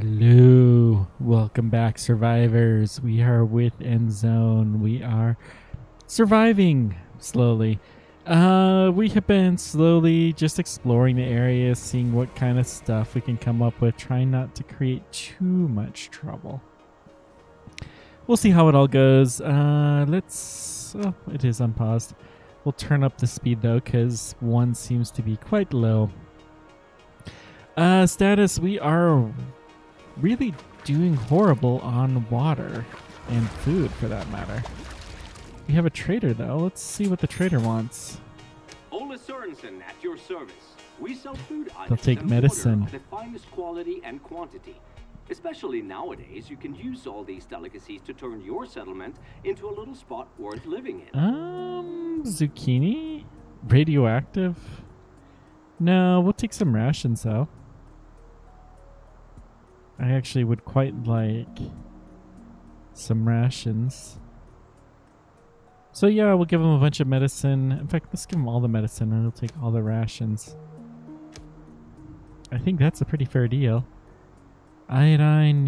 Hello, welcome back, survivors. We are with Endzone. We are surviving slowly. We have been slowly just exploring the area, seeing what kind of stuff we can come up with, trying not to create too much trouble. We'll see how it all goes. Oh, it is unpaused. We'll turn up the speed though, because one seems to be quite low. Status, we are really doing horrible on water and food for that matter. We have a trader though. Let's see what the trader wants. Ola Sorensen at your service. We sell food items They'll take and medicine. water of the finest quality and quantity. Especially nowadays, you can use all these delicacies to turn your settlement into a little spot worth living in. Zucchini? Radioactive? No, we'll take some rations though. I actually would quite like some rations. So yeah, we'll give him a bunch of medicine. In fact, let's give him all the medicine and he'll take all the rations. I think that's a pretty fair deal. Iodine,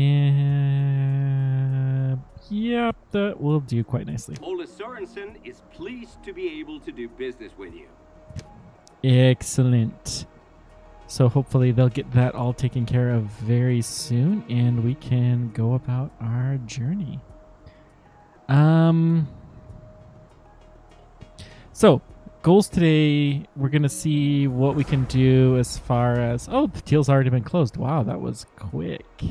yep, that will do quite nicely. Ola Sorensen is pleased to be able to do business with you. Excellent. So hopefully they'll get that all taken care of very soon and we can go about our journey. So goals today, we're going to see what we can do as far as... Oh, the deal's already been closed. Wow, that was quick.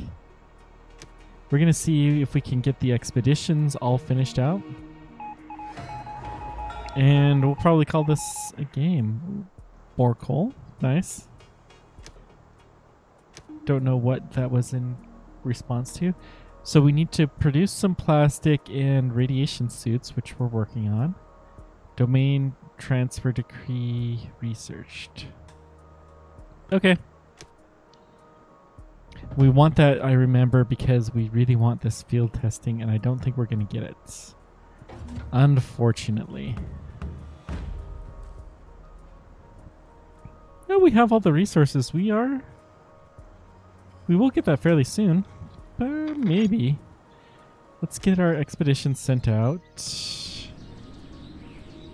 We're going to see if we can get the expeditions all finished out. And we'll probably call this a game. Bore coal. Nice. Don't know what that was in response to. So we need to produce some plastic and radiation suits, which we're working on. Domain transfer decree researched. Okay. We want that, I remember, because we really want this field testing, and I don't think we're going to get it. Unfortunately. No, we have all the resources. We will get that fairly soon. Maybe. Let's get our expedition sent out.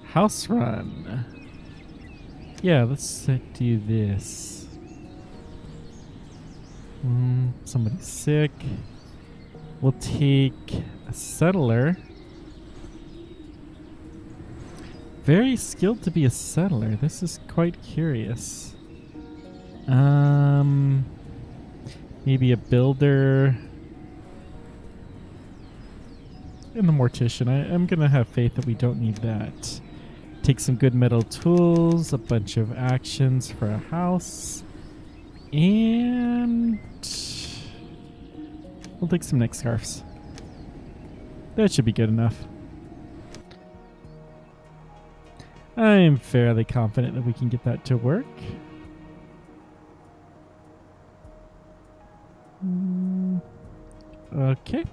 House run. Yeah, let's do this. Somebody's sick. We'll take a settler. Very skilled to be a settler. This is quite curious. Maybe a builder. And the mortician. I'm going to have faith that we don't need that. Take some good metal tools, a bunch of actions for a house. And we'll take some neck scarves. That should be good enough. I'm fairly confident that we can get that to work. Okay.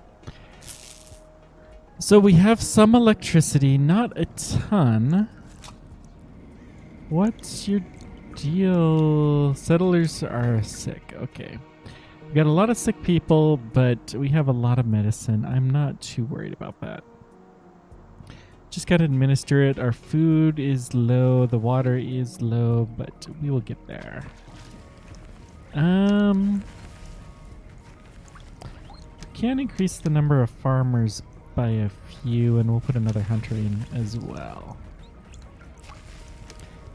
So we have some electricity, not a ton. What's your deal? Settlers are sick. Okay. We got a lot of sick people, but we have a lot of medicine. I'm not too worried about that. Just gotta administer it. Our food is low, the water is low, but we will get there. Can increase the number of farmers by a few, and we'll put another hunter in as well.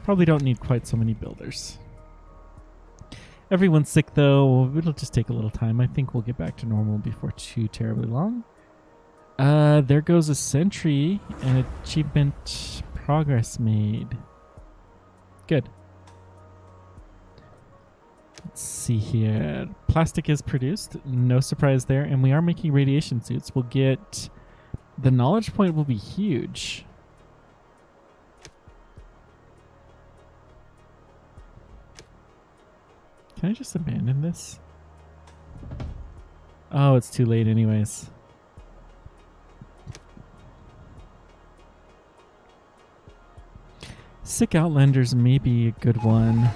Probably don't need quite so many builders. Everyone's sick though. It'll just take a little time. I think we'll get back to normal before too terribly long. There goes a sentry and achievement progress made. Good. Let's see here. Plastic is produced. No surprise there. And we are making radiation suits. We'll get... The knowledge point will be huge. Can I just abandon this? Oh, it's too late anyways. Sick Outlanders may be a good one.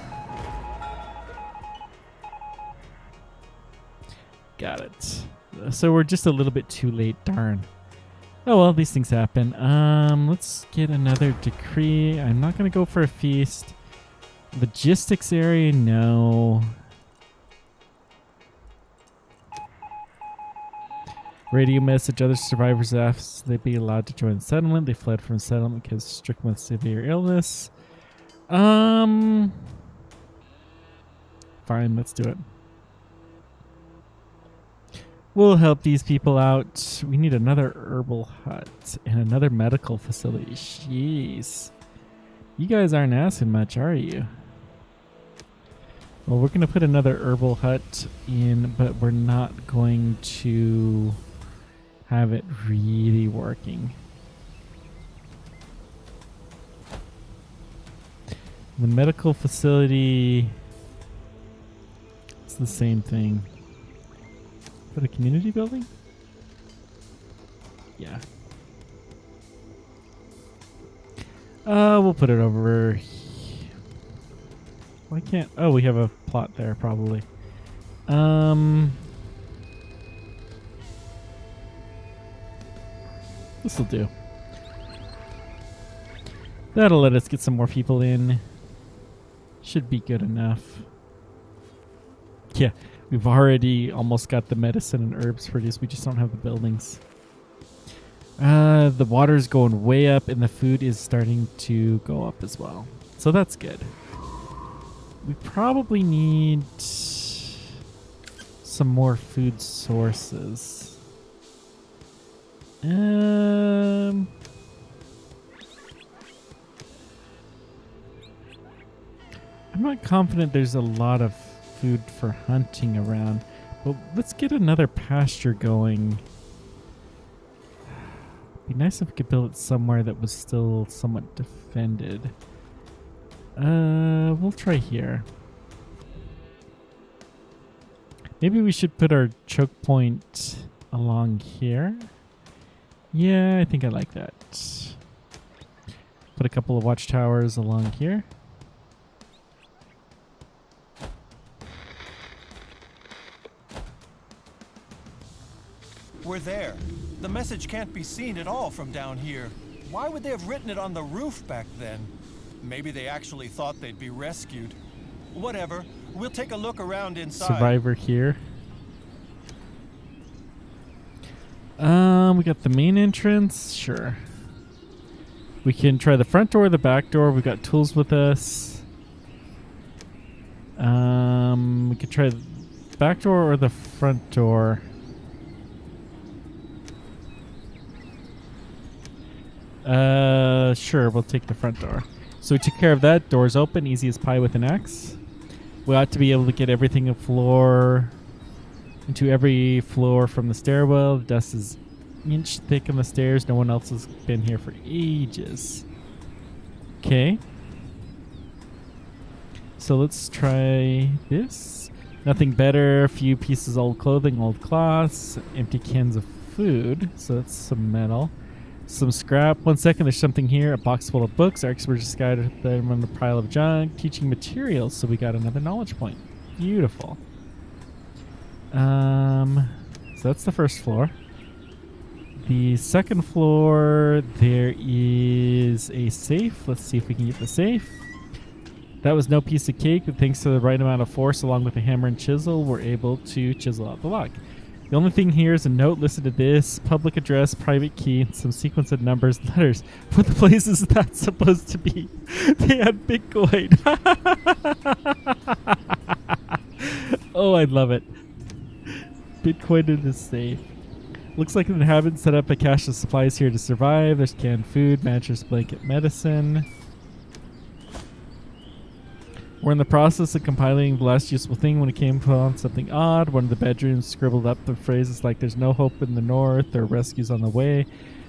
Got it. So we're just a little bit too late. Darn. Oh well, these things happen. Let's get another decree. I'm not gonna go for a feast. Logistics area, no. Radio message: other survivors asked they be allowed to join the settlement. They fled from the settlement because stricken with severe illness. Fine, let's do it. We'll help these people out. We need another herbal hut and another medical facility. Jeez. You guys aren't asking much, are you? Well, we're going to put another herbal hut in, but we're not going to have it really working. The medical facility, it's the same thing. Put a community building? Yeah. We'll put it over. Why can't? Oh, we have a plot there probably. This will do. That'll let us get some more people in. Should be good enough. Yeah, we've already almost got the medicine and herbs produced. We just don't have the buildings. The water's going way up and the food is starting to go up as well. So that's good. We probably need some more food sources. I'm not confident there's a lot of food for hunting around, but let's get another pasture going. Be nice if we could build it somewhere that was still somewhat defended. We'll try here. Maybe we should put our choke point along here. Yeah, I think I like that. Put a couple of watchtowers along here. We're there. The message can't be seen at all from down here. Why would they have written it on the roof back then? Maybe they actually thought they'd be rescued. Whatever. We'll take a look around inside. Survivor here. We got the main entrance. Sure. We can try the front door or the back door. We've got tools with us. We could try the back door or the front door. Sure, we'll take the front door. So we took care of that. Door's open, easy as pie with an axe. We ought to be able to get everything into every floor from the stairwell. The dust is inch thick on the stairs. No one else has been here for ages. Okay. So let's try this. Nothing better. A few pieces of old clothing, old cloths, empty cans of food. So that's some metal. Some scrap. 1 second, there's something here. A box full of books. Our experts just guided them on a pile of junk. Teaching materials. So we got another knowledge point. Beautiful. So that's the first floor. The second floor, there is a safe. Let's see if we can get the safe. That was no piece of cake, but thanks to the right amount of force along with a hammer and chisel, we're able to chisel out the lock. The only thing here is a note listed to this, public address, private key, and some sequence of numbers and letters. What the place is that supposed to be? They had Bitcoin. Oh, I love it. Bitcoin in the safe. Looks like an inhabitant set up a cache of supplies here to survive. There's canned food, mattress, blanket, medicine. We're in the process of compiling the last useful thing when it came upon something odd. One of the bedrooms scribbled up the phrases like "there's no hope in the north" or "rescue's on the way."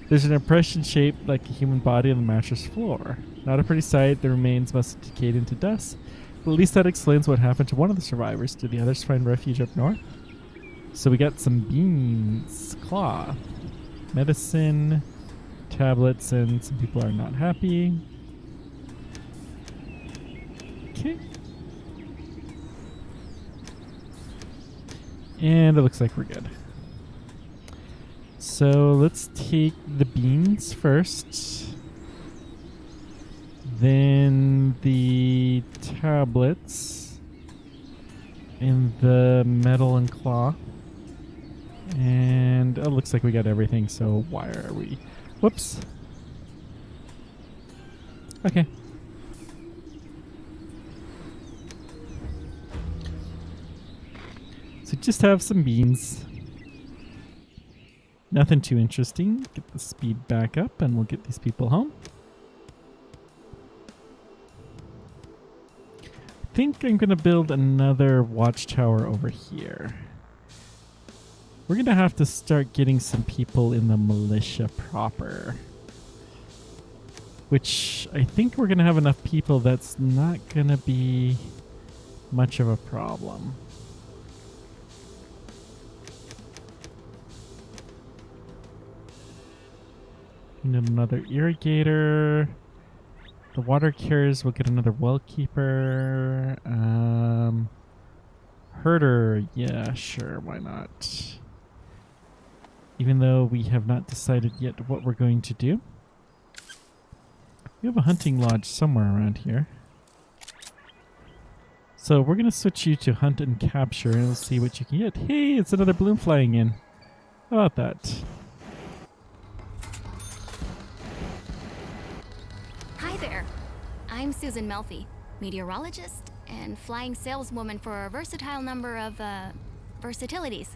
There's an impression shaped like a human body on the mattress floor. Not a pretty sight. The remains must have decayed into dust. But at least that explains what happened to one of the survivors. Did the others find refuge up north? So we got some beans, cloth, medicine, tablets, and some people are not happy. Okay. And it looks like we're good. So let's take the beans first. Then the tablets. And the metal and claw. And it looks like we got everything, so why are we... Whoops. Okay. So just have some beans. Nothing too interesting. Get the speed back up and we'll get these people home. I think I'm going to build another watchtower over here. We're going to have to start getting some people in the militia proper. Which I think we're going to have enough people that's not going to be much of a problem. Need another irrigator. The water carriers will get another well keeper. Herder, yeah, sure, why not? Even though we have not decided yet what we're going to do. We have a hunting lodge somewhere around here. So we're going to switch you to hunt and capture and we'll see what you can get. Hey, it's another bloom flying in. How about that? Hi there. I'm Susan Melfi, meteorologist and flying saleswoman for a versatile number of, versatilities.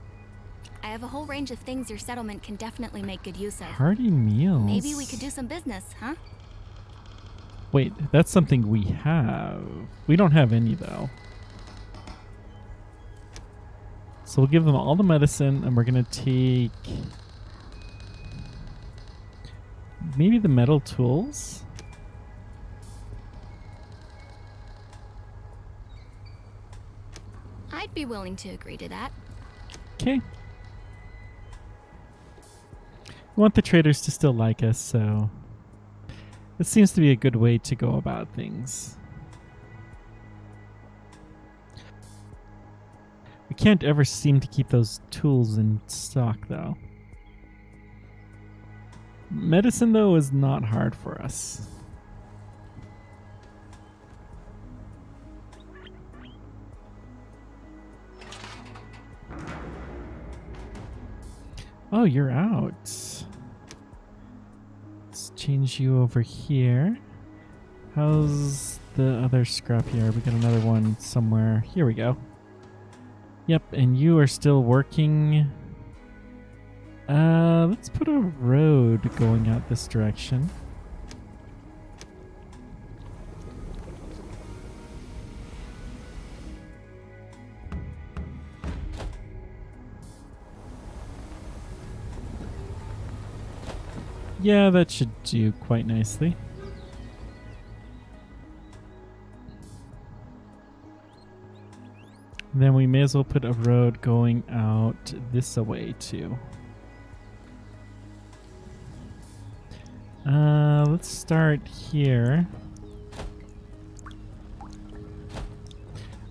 I have a whole range of things your settlement can definitely make good use of. Hearty meals. Maybe we could do some business, huh? Wait, that's something we have. We don't have any, though. So we'll give them all the medicine, and we're going to take... maybe the metal tools? I'd be willing to agree to that. Okay. We want the traders to still like us, so... it seems to be a good way to go about things. We can't ever seem to keep those tools in stock, though. Medicine, though, is not hard for us. Oh, you're out. Let's change you over here. How's the other scrapyard? We got another one somewhere. Here we go. Yep, and you are still working. Let's put a road going out this direction. Yeah, that should do quite nicely. Then we may as well put a road going out this way too. Let's start here.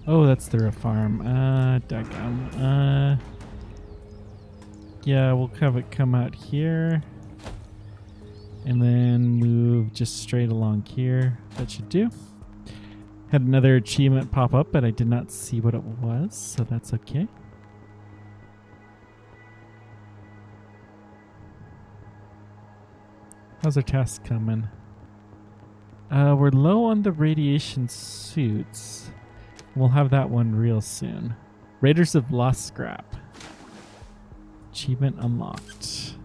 Oh, that's through a farm. Daggum. Yeah, we'll have it come out here. And then move just straight along here. That should do. Had another achievement pop up, but I did not see what it was, so that's okay. How's our task coming? We're low on the radiation suits. We'll have that one real soon. Raiders of Lost Scrap. Achievement unlocked.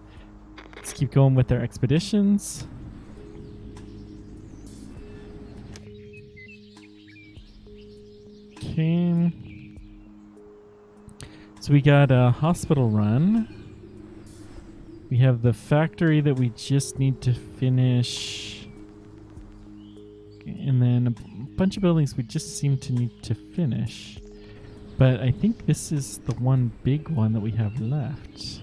Let's keep going with our expeditions. Okay. So we got a hospital run. We have the factory that we just need to finish. Okay, and then a bunch of buildings we just seem to need to finish. But I think this is the one big one that we have left.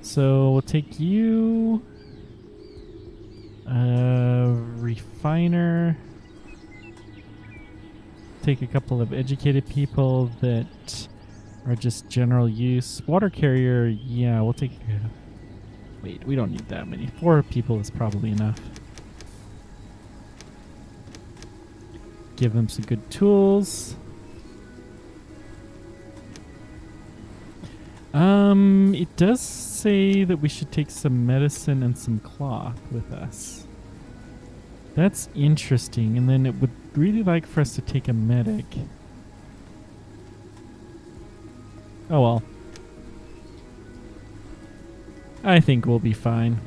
So we'll take you, refiner, take a couple of educated people that are just general use. Water carrier, yeah, we'll take... wait, we don't need that many. 4 people is probably enough. Give them some good tools. It does say that we should take some medicine and some cloth with us. That's interesting. And then it would really like for us to take a medic. Oh well. I think we'll be fine.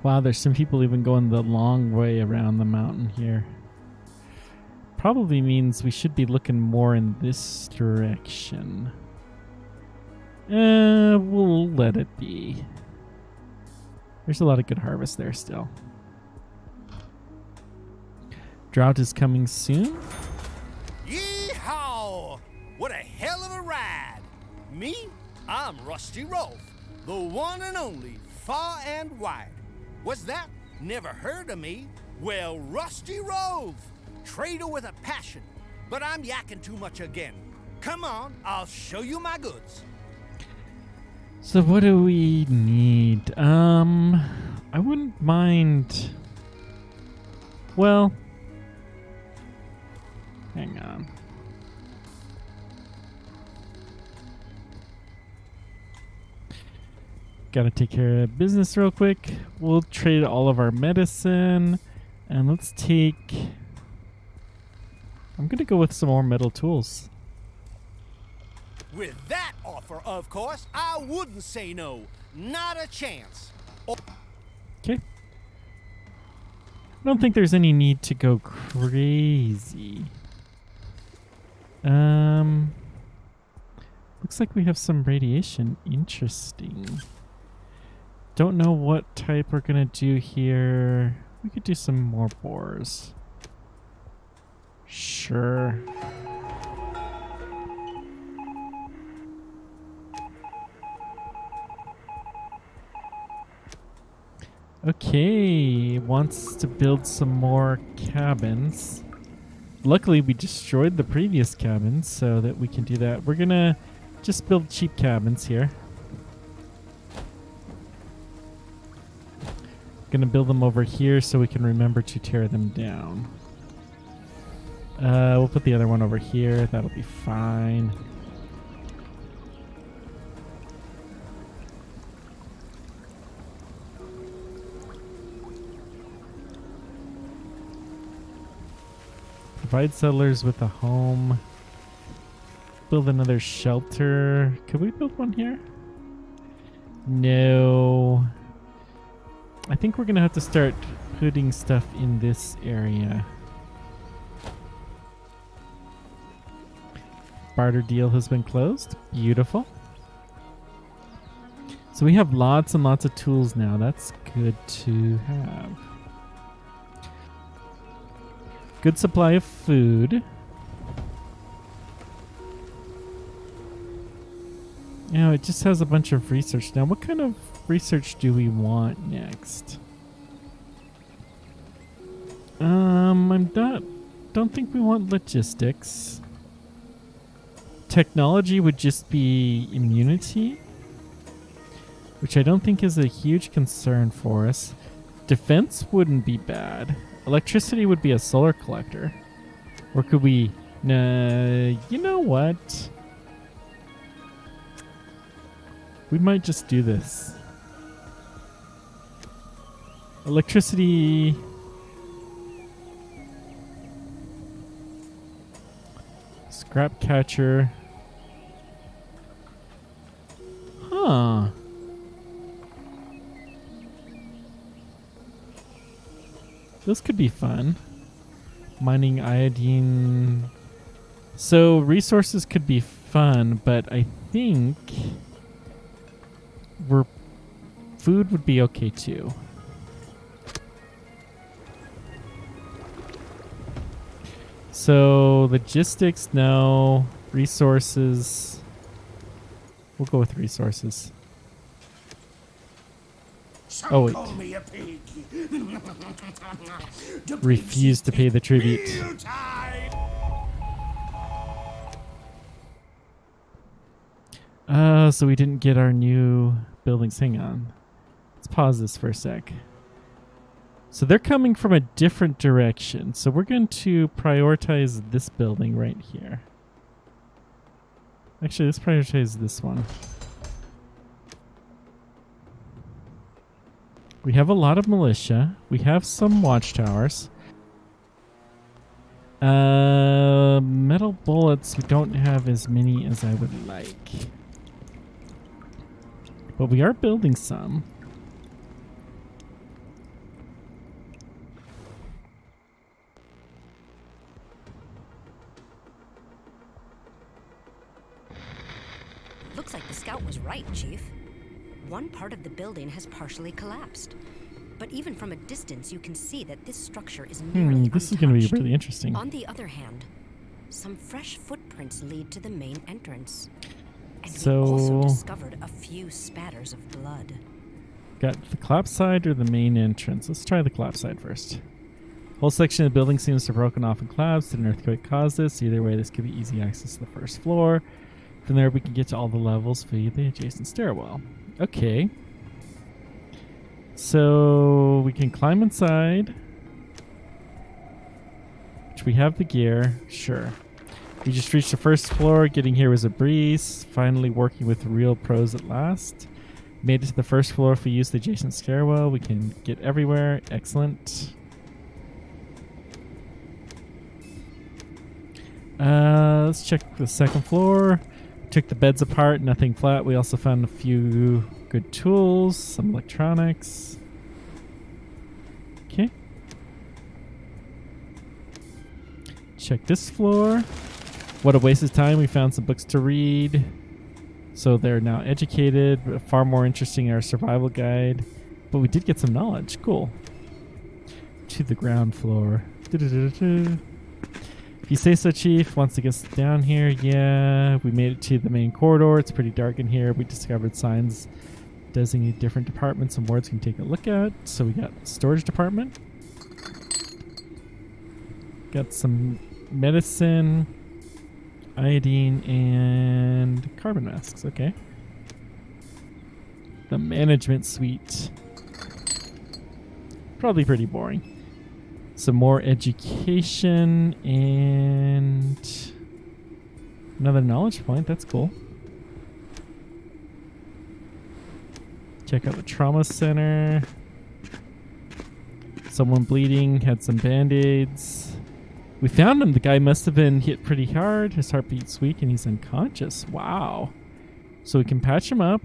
Wow, there's some people even going the long way around the mountain here. Probably means we should be looking more in this direction. We'll let it be. There's a lot of good harvest there still. Drought is coming soon. Yeehaw! What a hell of a ride! Me? I'm Rusty Rolf, the one and only, far and wide. What's that? Never heard of me? Well, Rusty Rolf, trader with a passion. But I'm yakking too much again. Come on, I'll show you my goods. So what do we need? I wouldn't mind... Well... Hang on. Gotta take care of business real quick. We'll trade all of our medicine. And let's take... I'm gonna go with some more metal tools. With that offer, of course, I wouldn't say no. Not a chance. Okay. I don't think there's any need to go crazy. Looks like we have some radiation. Interesting. Don't know what type we're gonna do here. We could do some more bores. Sure. Okay, wants to build some more cabins. Luckily, we destroyed the previous cabins so that we can do that. We're gonna just build cheap cabins here. Gonna build them over here so we can remember to tear them down. We'll put the other one over here. That'll be fine. Provide settlers with a home. Build another shelter. Could we build one here? No. I think we're gonna have to start putting stuff in this area. Barter deal has been closed. Beautiful. So we have lots and lots of tools now. That's good to have. Good supply of food. Now it just has a bunch of research. Now what kind of research do we want next? Don't think we want logistics. Technology would just be immunity, which I don't think is a huge concern for us. Defense wouldn't be bad. Electricity would be a solar collector. Or could we... Nah, you know what? We might just do this. Electricity... Scrap catcher. Huh. This could be fun. Mining iodine. So resources could be fun, but I think food would be okay too. So logistics, no. Resources. We'll go with resources. Some Oh, wait. call me a pig. Refuse to pay the tribute. Meal time! So we didn't get our new buildings. Hang on. Let's pause this for a sec. So they're coming from a different direction. So we're going to prioritize this building right here. Actually, let's prioritize this one. We have a lot of militia. We have some watchtowers. Metal bullets, we don't have as many as I would like. But we are building some. Looks like the scout was right, Chief. One part of the building has partially collapsed. But even from a distance, you can see that this structure is nearly This is going to be untouched. really interesting. On the other hand, some fresh footprints lead to the main entrance. And we also discovered a few spatters of blood. Got the collapse side or the main entrance? Let's try the collapse side first. Whole section of the building seems to have broken off and collapsed. Did an earthquake cause this? Either way, this could be easy access to the first floor. From there, we can get to all the levels via the adjacent stairwell. Okay. So we can climb inside. Which we have the gear. Sure. We just reached the first floor. Getting here was a breeze. Finally working with real pros at last. Made it to the first floor. If we use the adjacent stairwell, we can get everywhere. Excellent. Let's check the second floor. Took the beds apart. Nothing flat. We also found a few good tools. Some electronics. Okay. Check this floor. What a waste of time. We found some books to read. So they're now educated. Far more interesting our survival guide. But we did get some knowledge. Cool. To the ground floor. If you say so, Chief. Wants to get us down here. Yeah. We made it to the main corridor. It's pretty dark in here. We discovered signs designating different departments and wards we can take a look at. So we got storage department. Got some medicine, iodine, and carbon masks. Okay. The management suite. Probably pretty boring. Some more education and another knowledge point. That's cool. Check out the trauma center. Someone bleeding, had some band-aids. We found him. The guy must have been hit pretty hard. His heartbeat's weak and he's unconscious. Wow. So we can patch him up.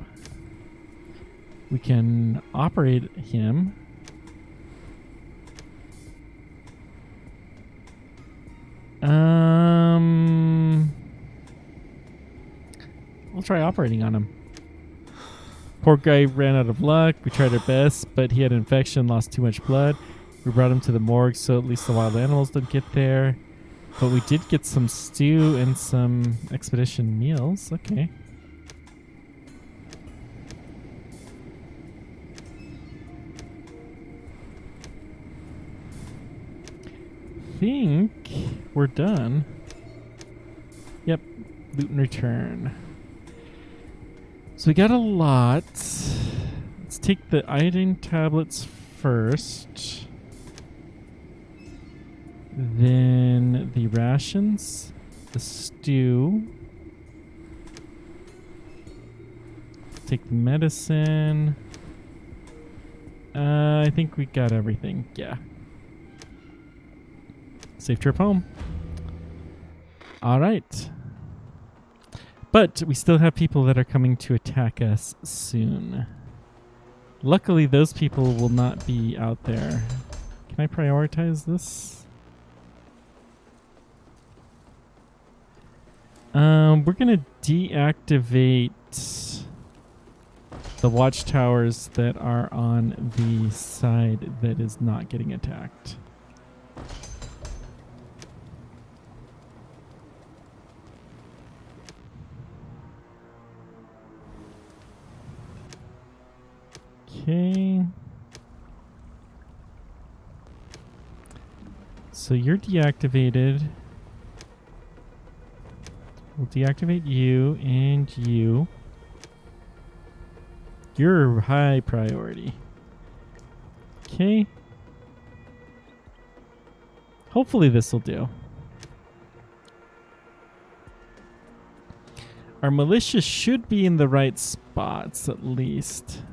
We can operate him. We'll try operating on him. Poor guy ran out of luck. We tried our best, but he had an infection, lost too much blood. We brought him to the morgue so at least the wild animals didn't get there. But we did get some stew and some expedition meals. Okay. Think we're done. Yep. Loot and return. So we got a lot. Let's take the iodine tablets first. Then the rations. The stew. Take the medicine. I think we got everything. Yeah. Safe trip home. All right. But we still have people that are coming to attack us soon. Luckily, those people will not be out there. Can I prioritize this? We're going to deactivate the watchtowers that are on the side that is not getting attacked. Okay. So you're deactivated. We'll deactivate you and you. You're high priority. Okay. Hopefully this will do. Our militia should be in the right spots at least.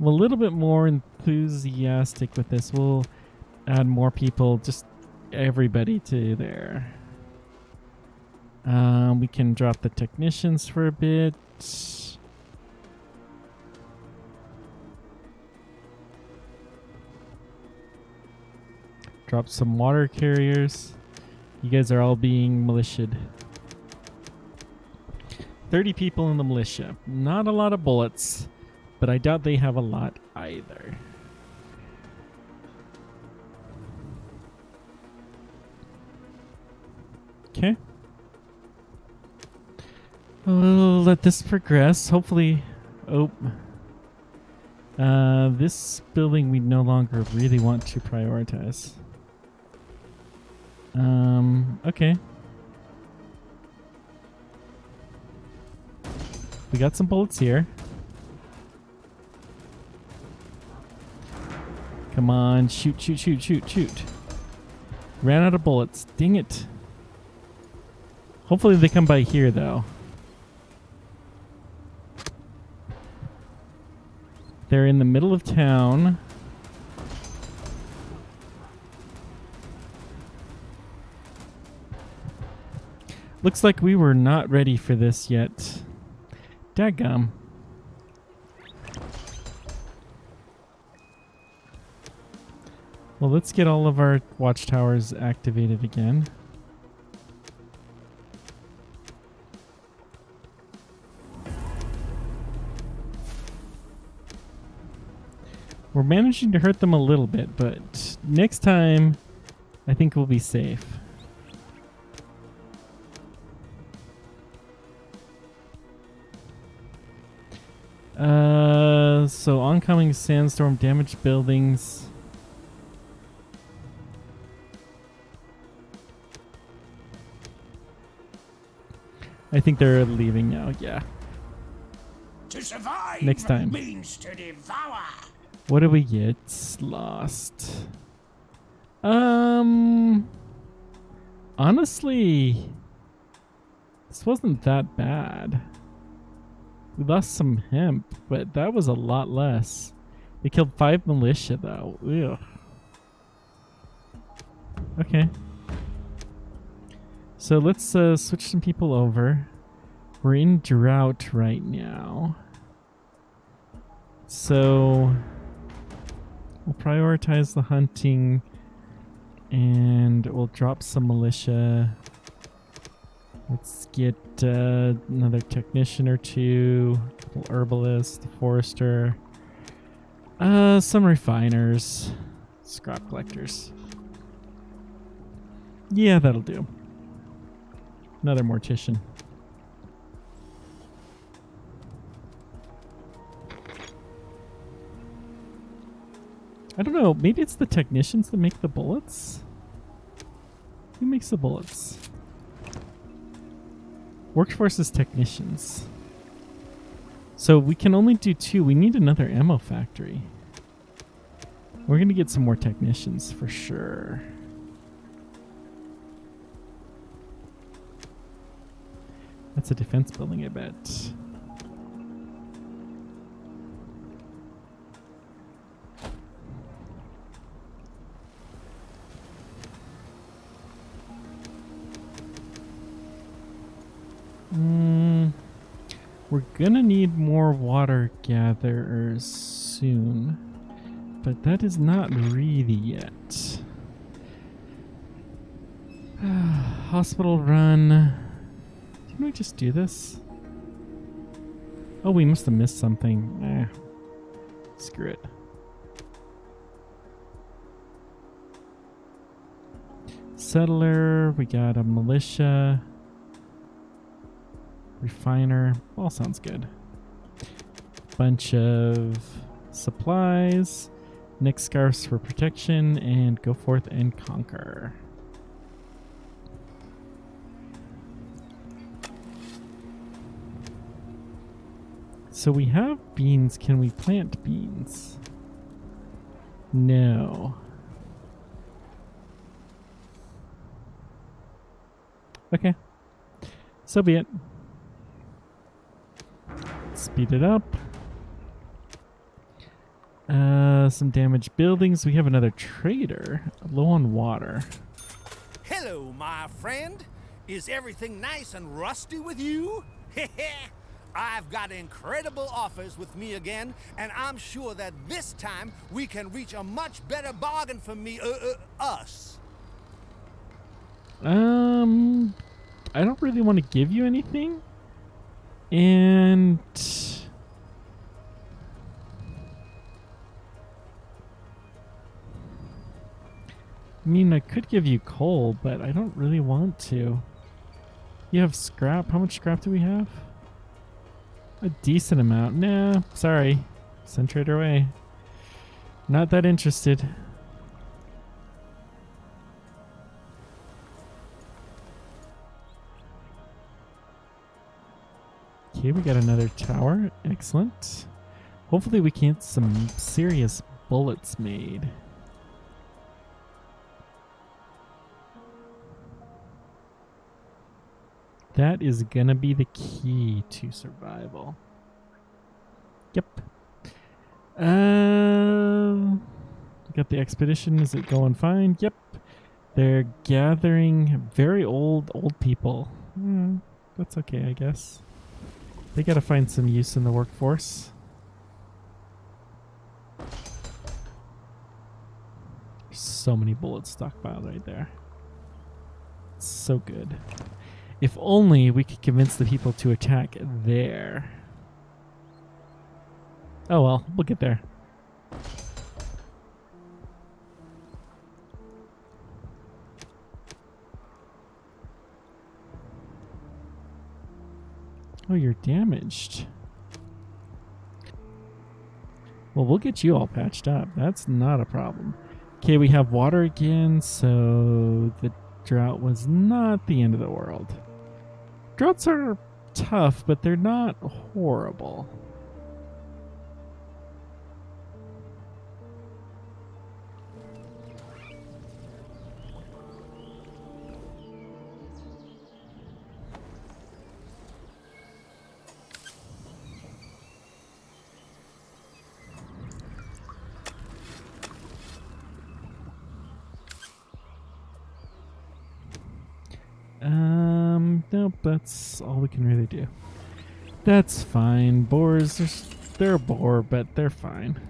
I'm a little bit more enthusiastic with this. We'll add more people, just everybody to there. We can drop the technicians for a bit. Drop some water carriers. You guys are all being militiaed. 30 people in the militia. Not a lot of bullets, but I doubt they have a lot either. Okay. We'll let this progress. Hopefully. Oh. This building we no longer really want to prioritize. Okay. We got some bullets here. Come on, shoot, shoot, shoot, shoot, shoot. Ran out of bullets. Dang it. Hopefully they come by here, though. They're in the middle of town. Looks like we were not ready for this yet. Daggum. Well, let's get all of our watchtowers activated again. We're managing to hurt them a little bit, but next time I think we'll be safe. So oncoming sandstorm, damaged buildings. I think they're leaving now, yeah. To survive Next time. means to devour. What do we get? Lost. Honestly, this wasn't that bad. We lost some hemp, but that was a lot less. They killed 5 militia, though. Ugh. Okay. So let's switch some people over. We're in drought right now. So we'll prioritize the hunting and we'll drop some militia. Let's get another technician or two, a couple herbalists, a forester, some refiners, scrap collectors. Yeah, that'll do. Another mortician. I don't know, maybe it's the technicians that make the bullets? Who makes the bullets? Workforce is technicians. So we can only do 2. We need another ammo factory. We're going to get some more technicians for sure. That's a defense building, I bet. We're gonna need more water gatherers soon, but that is not really yet. Hospital run. Didn't we just do this? Oh, we must have missed something. Screw it. Settler, we got a militia. Refiner, all sounds good. Bunch of supplies, Nick scarves for protection, and go forth and conquer. So we have beans. Can we plant beans? No. Okay. So be it. Speed it up. Some damaged buildings. We have another trader. Low on water. Hello, my friend. Is everything nice and rusty with you? I've got incredible offers with me again, and I'm sure that this time we can reach a much better bargain for me, us. I don't really want to give you anything. And I mean, I could give you coal, but I don't really want to. You have scrap. How much scrap do we have? A decent amount. Nah, sorry. Send trader away. Not that interested. Okay, we got another tower. Excellent. Hopefully we can get some serious bullets made. That is gonna be the key to survival. Yep. Got the expedition. Is it going fine? Yep. They're gathering very old people. That's okay, I guess. They gotta find some use in the workforce. There's so many bullets stockpiled right there. It's so good. If only we could convince the people to attack there. Oh well, we'll get there. Oh, you're damaged. Well, we'll get you all patched up. That's not a problem. Okay, we have water again, so the drought was not the end of the world. Droughts are tough, but they're not horrible. Nope, that's all we can really do. That's fine. Boars, they're a boar, but they're fine.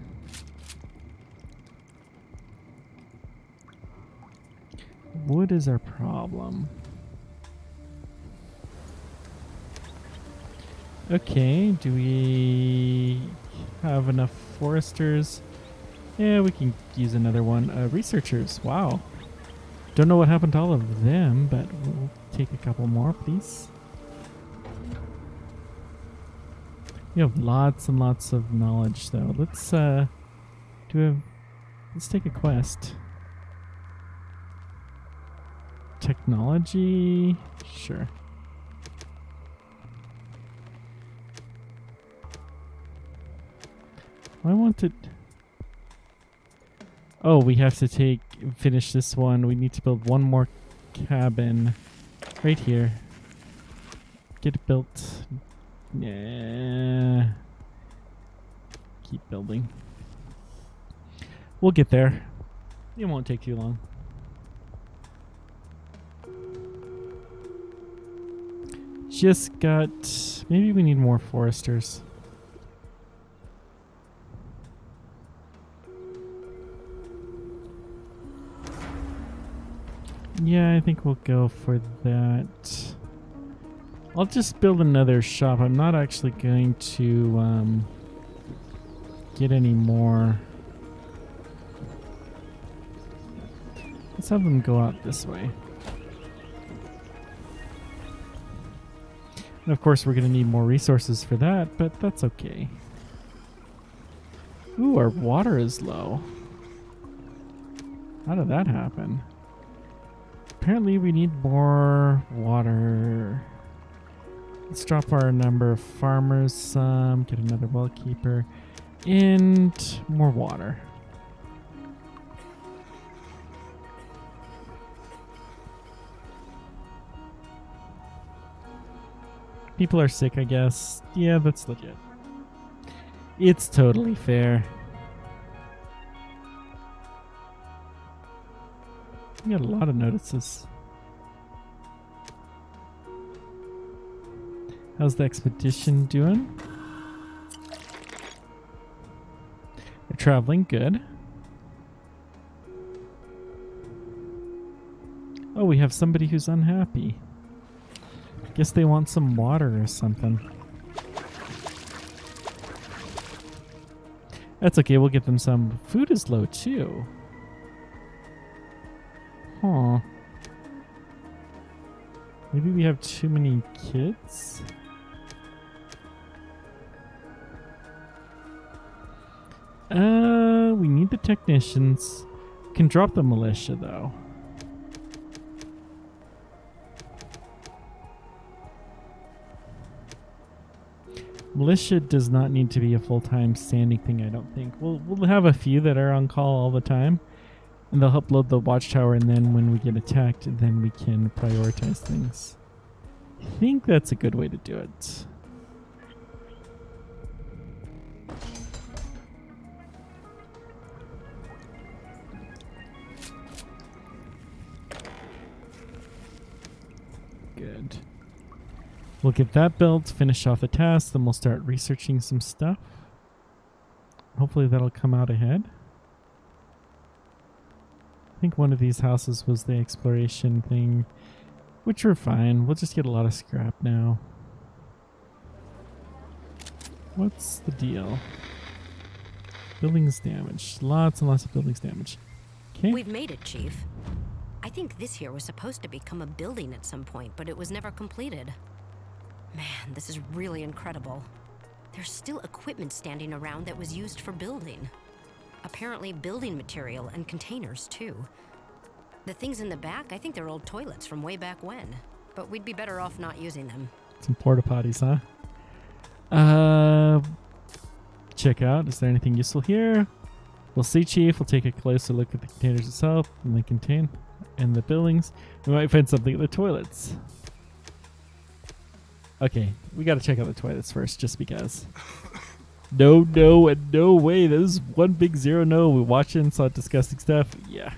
Wood is our problem. Okay, do we have enough foresters? Yeah, we can use another one. Researchers, wow. Don't know what happened to all of them, but we'll take a couple more, please. You have lots and lots of knowledge, though. Let's take a quest. Technology, sure. I wanted. Oh, we have to finish this one. We need to build one more cabin right here. Get it built. Yeah. Keep building. We'll get there. It won't take too long. Just got... Maybe we need more foresters. Yeah, I think we'll go for that. I'll just build another shop. I'm not actually going to get any more. Let's have them go out this way. And of course we're going to need more resources for that, but that's okay. Ooh, our water is low. How did that happen? Apparently we need more water. Let's drop our number of farmers some, get another well keeper, and more water. People are sick, I guess. Yeah, that's legit. It's totally fair. We got a lot of notices. How's the expedition doing? They're traveling good. Oh, we have somebody who's unhappy. Guess they want some water or something. That's okay, we'll get them some. Food is low too. Huh. Maybe we have too many kids? We need the technicians. Can drop the militia though. Militia does not need to be a full-time standing thing, I don't think. We'll have a few that are on call all the time, and they'll help load the watchtower, and then when we get attacked, then we can prioritize things. I think that's a good way to do it. Good. We'll get that built, finish off the task, then we'll start researching some stuff. Hopefully that'll come out ahead. I think one of these houses was the exploration thing, which we're fine. We'll just get a lot of scrap now. What's the deal? Buildings damaged. Lots and lots of buildings damaged. Okay. We've made it, Chief. I think this here was supposed to become a building at some point, but it was never completed. Man, this is really incredible. There's still equipment standing around that was used for building. Apparently building material and containers, too. The things in the back, I think they're old toilets from way back when. But we'd be better off not using them. Some porta potties, huh? Check out. Is there anything useful here? We'll see, Chief. We'll take a closer look at the containers itself and the buildings. We might find something in the toilets. Okay, we gotta check out the toilets first, just because. No, and no way. That is one big zero no. We watched it and saw disgusting stuff. Yeah.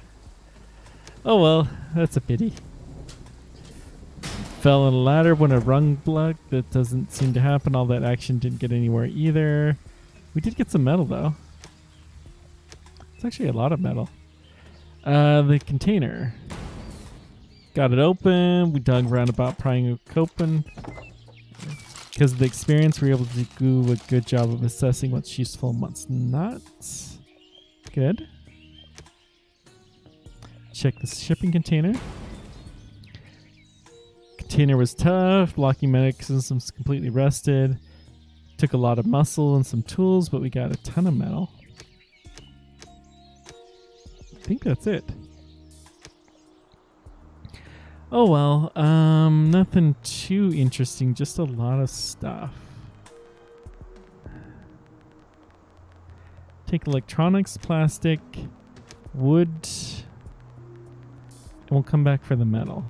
Oh well, that's a pity. Fell on a ladder when a rung block. That doesn't seem to happen. All that action didn't get anywhere either. We did get some metal though. It's actually a lot of metal. The container. Got it open. We dug around about prying it open. Because of the experience, we were able to do a good job of assessing what's useful and what's not. Good. Check the shipping container. Container was tough. Locking mechanisms completely rusted. Took a lot of muscle and some tools, but we got a ton of metal. I think that's it. Oh well, nothing too interesting, just a lot of stuff. Take electronics, plastic, wood, and we'll come back for the metal.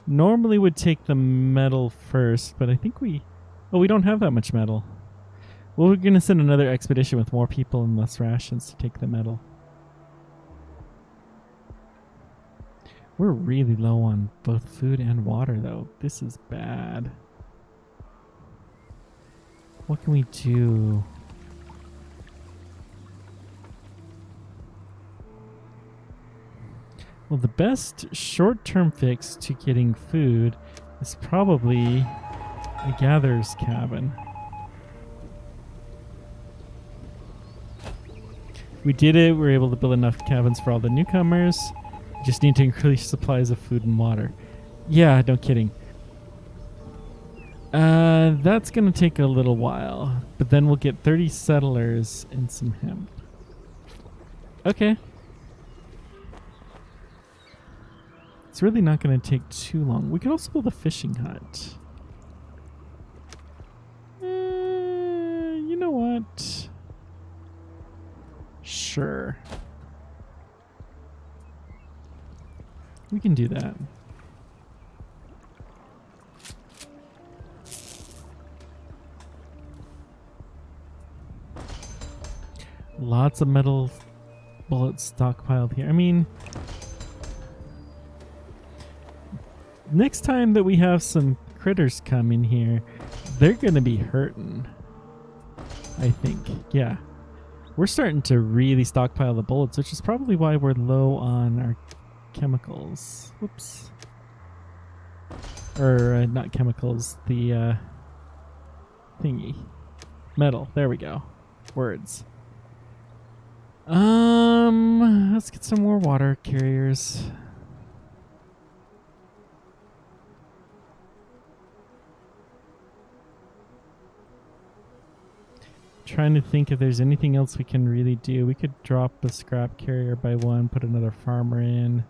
Normally would take the metal first, but I think we don't have that much metal. Well, we're going to send another expedition with more people and less rations to take the metal. We're really low on both food and water, though. This is bad. What can we do? Well, the best short-term fix to getting food is probably a gatherer's cabin. We did it. We were able to build enough cabins for all the newcomers. Just need to increase supplies of food and water. Yeah, no kidding. That's gonna take a little while, but then we'll get 30 settlers and some hemp. Okay. It's really not gonna take too long. We could also build a fishing hut. You know what? Sure. We can do that. Lots of metal bullets stockpiled here. I mean, next time that we have some critters come in here, they're going to be hurting. I think. Yeah. We're starting to really stockpile the bullets, which is probably why we're low on our chemicals. Whoops. Or not chemicals, the thingy. Metal. There we go. Words. Let's get some more water carriers. Trying to think if there's anything else we can really do. We could drop the scrap carrier by one, put another farmer in.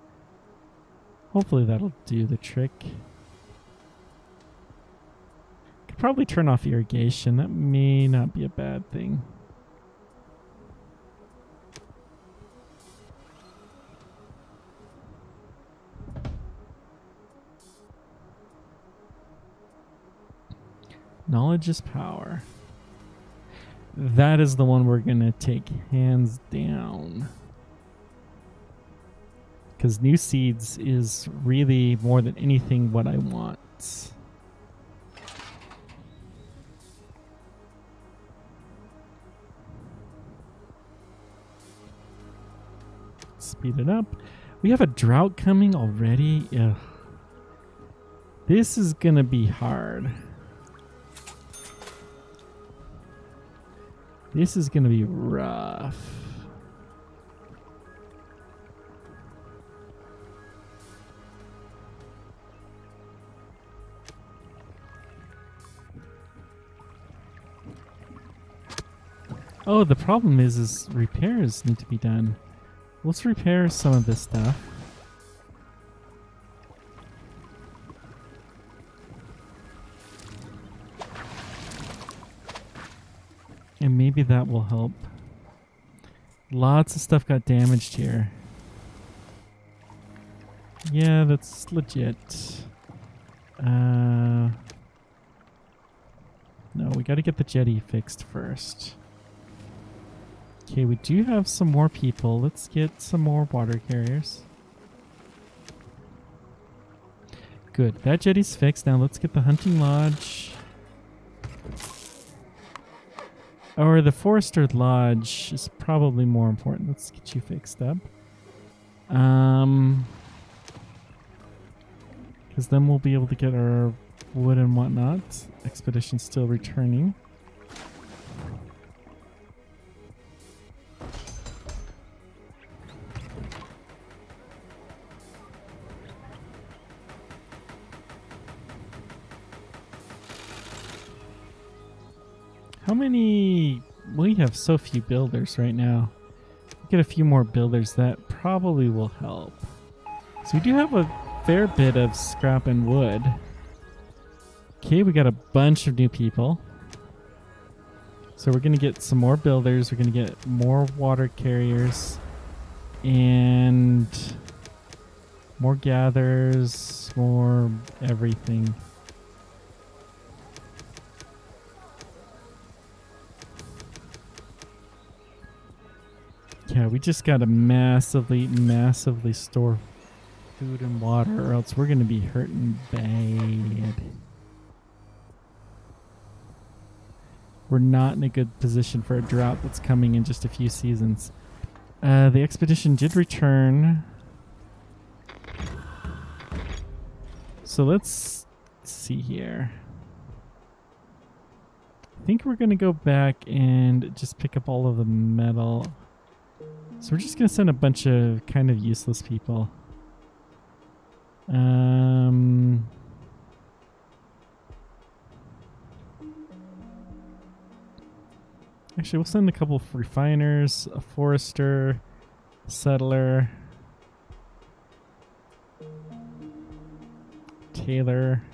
Hopefully that'll do the trick. Could probably turn off irrigation. That may not be a bad thing. Knowledge is power. That is the one we're going to take hands down. Because new seeds is really more than anything what I want. Speed it up. We have a drought coming already. Ugh. This is going to be hard. This is going to be rough. Oh, the problem is repairs need to be done. Let's repair some of this stuff. And maybe that will help. Lots of stuff got damaged here. Yeah, that's legit. No, we got to get the jetty fixed first. Okay, we do have some more people. Let's get some more water carriers. Good. That jetty's fixed. Now let's get the hunting lodge. Or the Forester Lodge is probably more important. Let's get you fixed up. Because then we'll be able to get our wood and whatnot. Expedition's still returning. How many? We have so few builders right now. Get a few more builders. That probably will help. So we do have a fair bit of scrap and wood. Okay, we got a bunch of new people. So we're going to get some more builders. We're going to get more water carriers. And more gatherers. More everything. Yeah, we just gotta massively store food and water, or else we're gonna be hurting bad. We're not in a good position for a drought that's coming in just a few seasons. The expedition did return. So let's see here. I think we're gonna go back and just pick up all of the metal. So we're just going to send a bunch of kind of useless people. Um, actually, we'll send a couple of refiners, a forester, settler, tailor,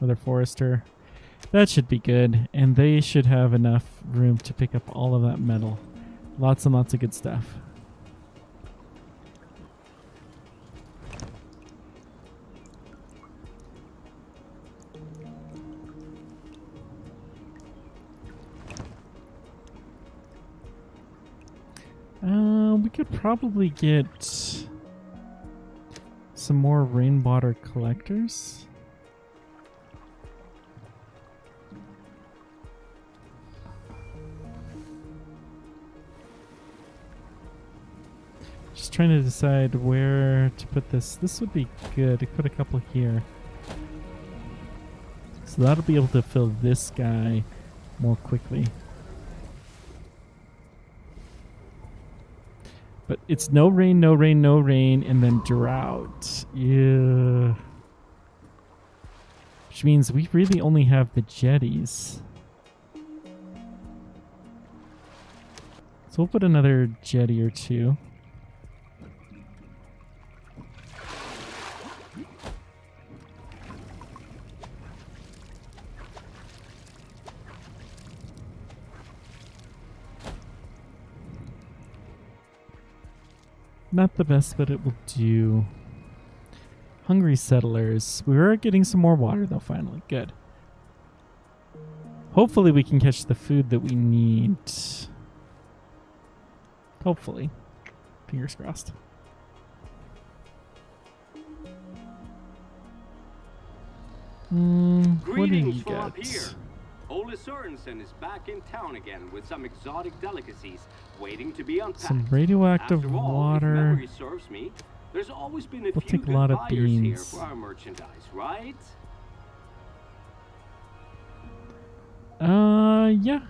another forester. That should be good, and they should have enough room to pick up all of that metal. Lots and lots of good stuff. We could probably get some more rainwater collectors. Just trying to decide where to put this. This would be good to put a couple here. So that'll be able to fill this guy more quickly. But it's no rain, no rain, no rain, and then drought. Yeah. Which means we really only have the jetties. So we'll put another jetty or two. Not the best, but it will do. Hungry settlers. We are getting some more water, though, finally. Good. Hopefully we can catch the food that we need. Hopefully. Fingers crossed. What do Greetings you from up get? here. Ole Sørensen is back in town again with some exotic delicacies waiting to be unpacked. Some radioactive After all, if water. memory serves me, there's always been a We'll few take a good lot of buyers here beans. for our merchandise, right? Yeah.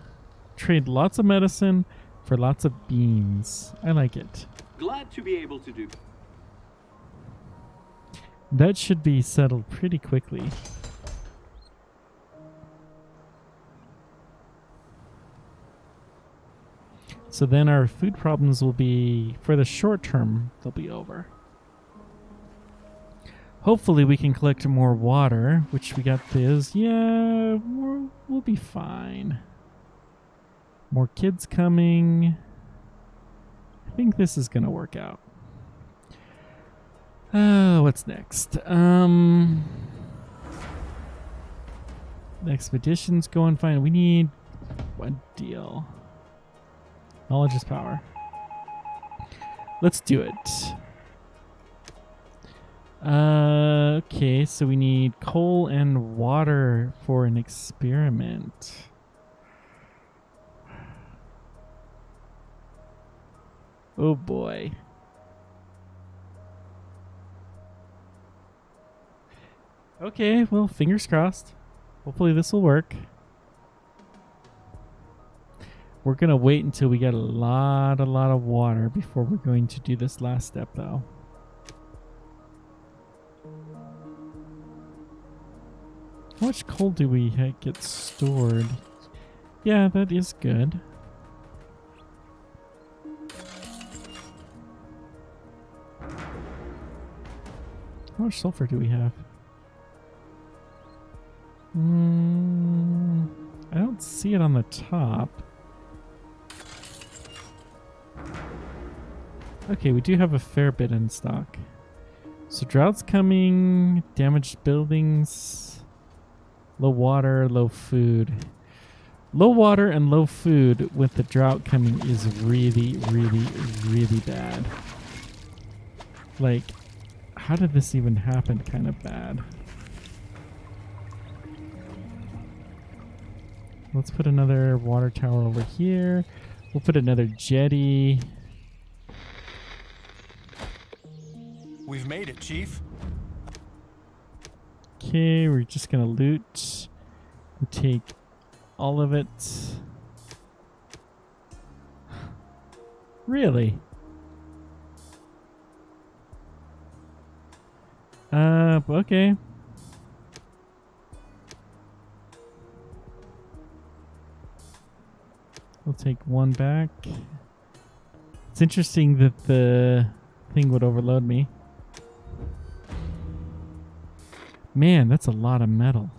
Trade lots of medicine for lots of beans. I like it. Glad to be able to do. That should be settled pretty quickly. So then our food problems will be, for the short term, they'll be over. Hopefully we can collect more water, which we got this. Yeah, we'll be fine. More kids coming. I think this is going to work out. What's next? The expedition's going fine. We need one deal. Knowledge is power. Let's do it. Okay, so we need coal and water for an experiment. Oh boy. Okay, well, fingers crossed. Hopefully this will work. We're going to wait until we get a lot of water before we're going to do this last step, though. How much coal do we get stored? Yeah, that is good. How much sulfur do we have? I don't see it on the top. Okay, we do have a fair bit in stock. So drought's coming, damaged buildings, low water, low food. Low water and low food with the drought coming is really, really, really bad. Like, how did this even happen? Kind of bad. Let's put another water tower over here. We'll put another jetty. We've made it, Chief. Okay, we're just gonna loot and take all of it. Really? Okay. We'll take one back. It's interesting that the thing would overload me. Man, that's a lot of metal.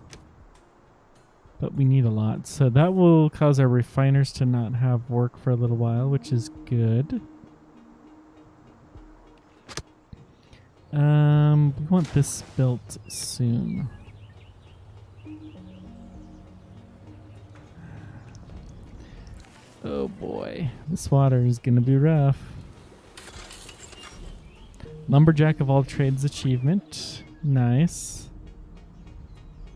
But we need a lot. So that will cause our refiners to not have work for a little while, which is good. We want this built soon. Oh boy, this water is gonna be rough. Lumberjack of all trades achievement. Nice.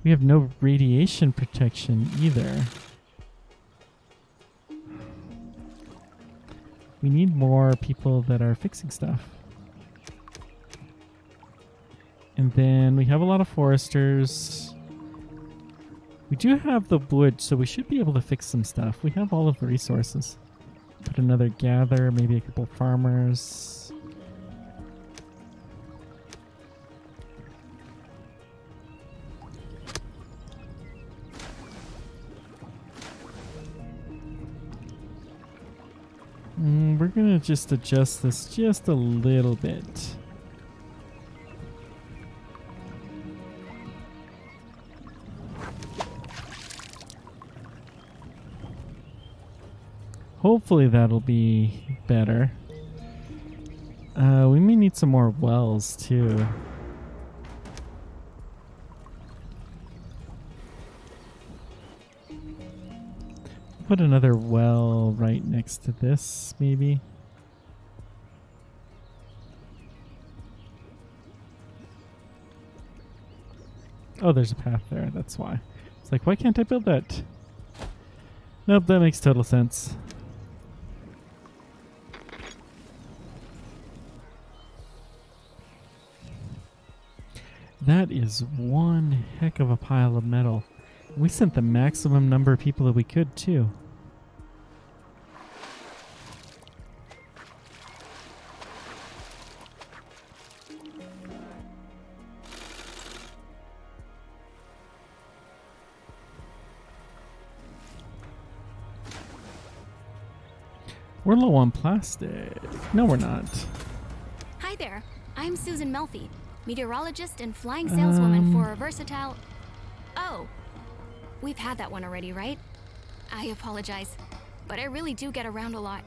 We have no radiation protection either. We need more people that are fixing stuff. And then we have a lot of foresters. We do have the wood, so we should be able to fix some stuff. We have all of the resources. Put another gather, maybe a couple farmers. We're gonna just adjust this just a little bit. Hopefully that'll be better. We may need some more wells too. Put another well right next to this, maybe. Oh, there's a path there, that's why. It's like, why can't I build that? Nope, that makes total sense. That is one heck of a pile of metal. We sent the maximum number of people that we could, too. We're low on plastic. No, we're not. Hi there. I'm Susan Melfi, meteorologist and flying saleswoman for a versatile... Oh. We've had that one already, right? I apologize, but I really do get around a lot.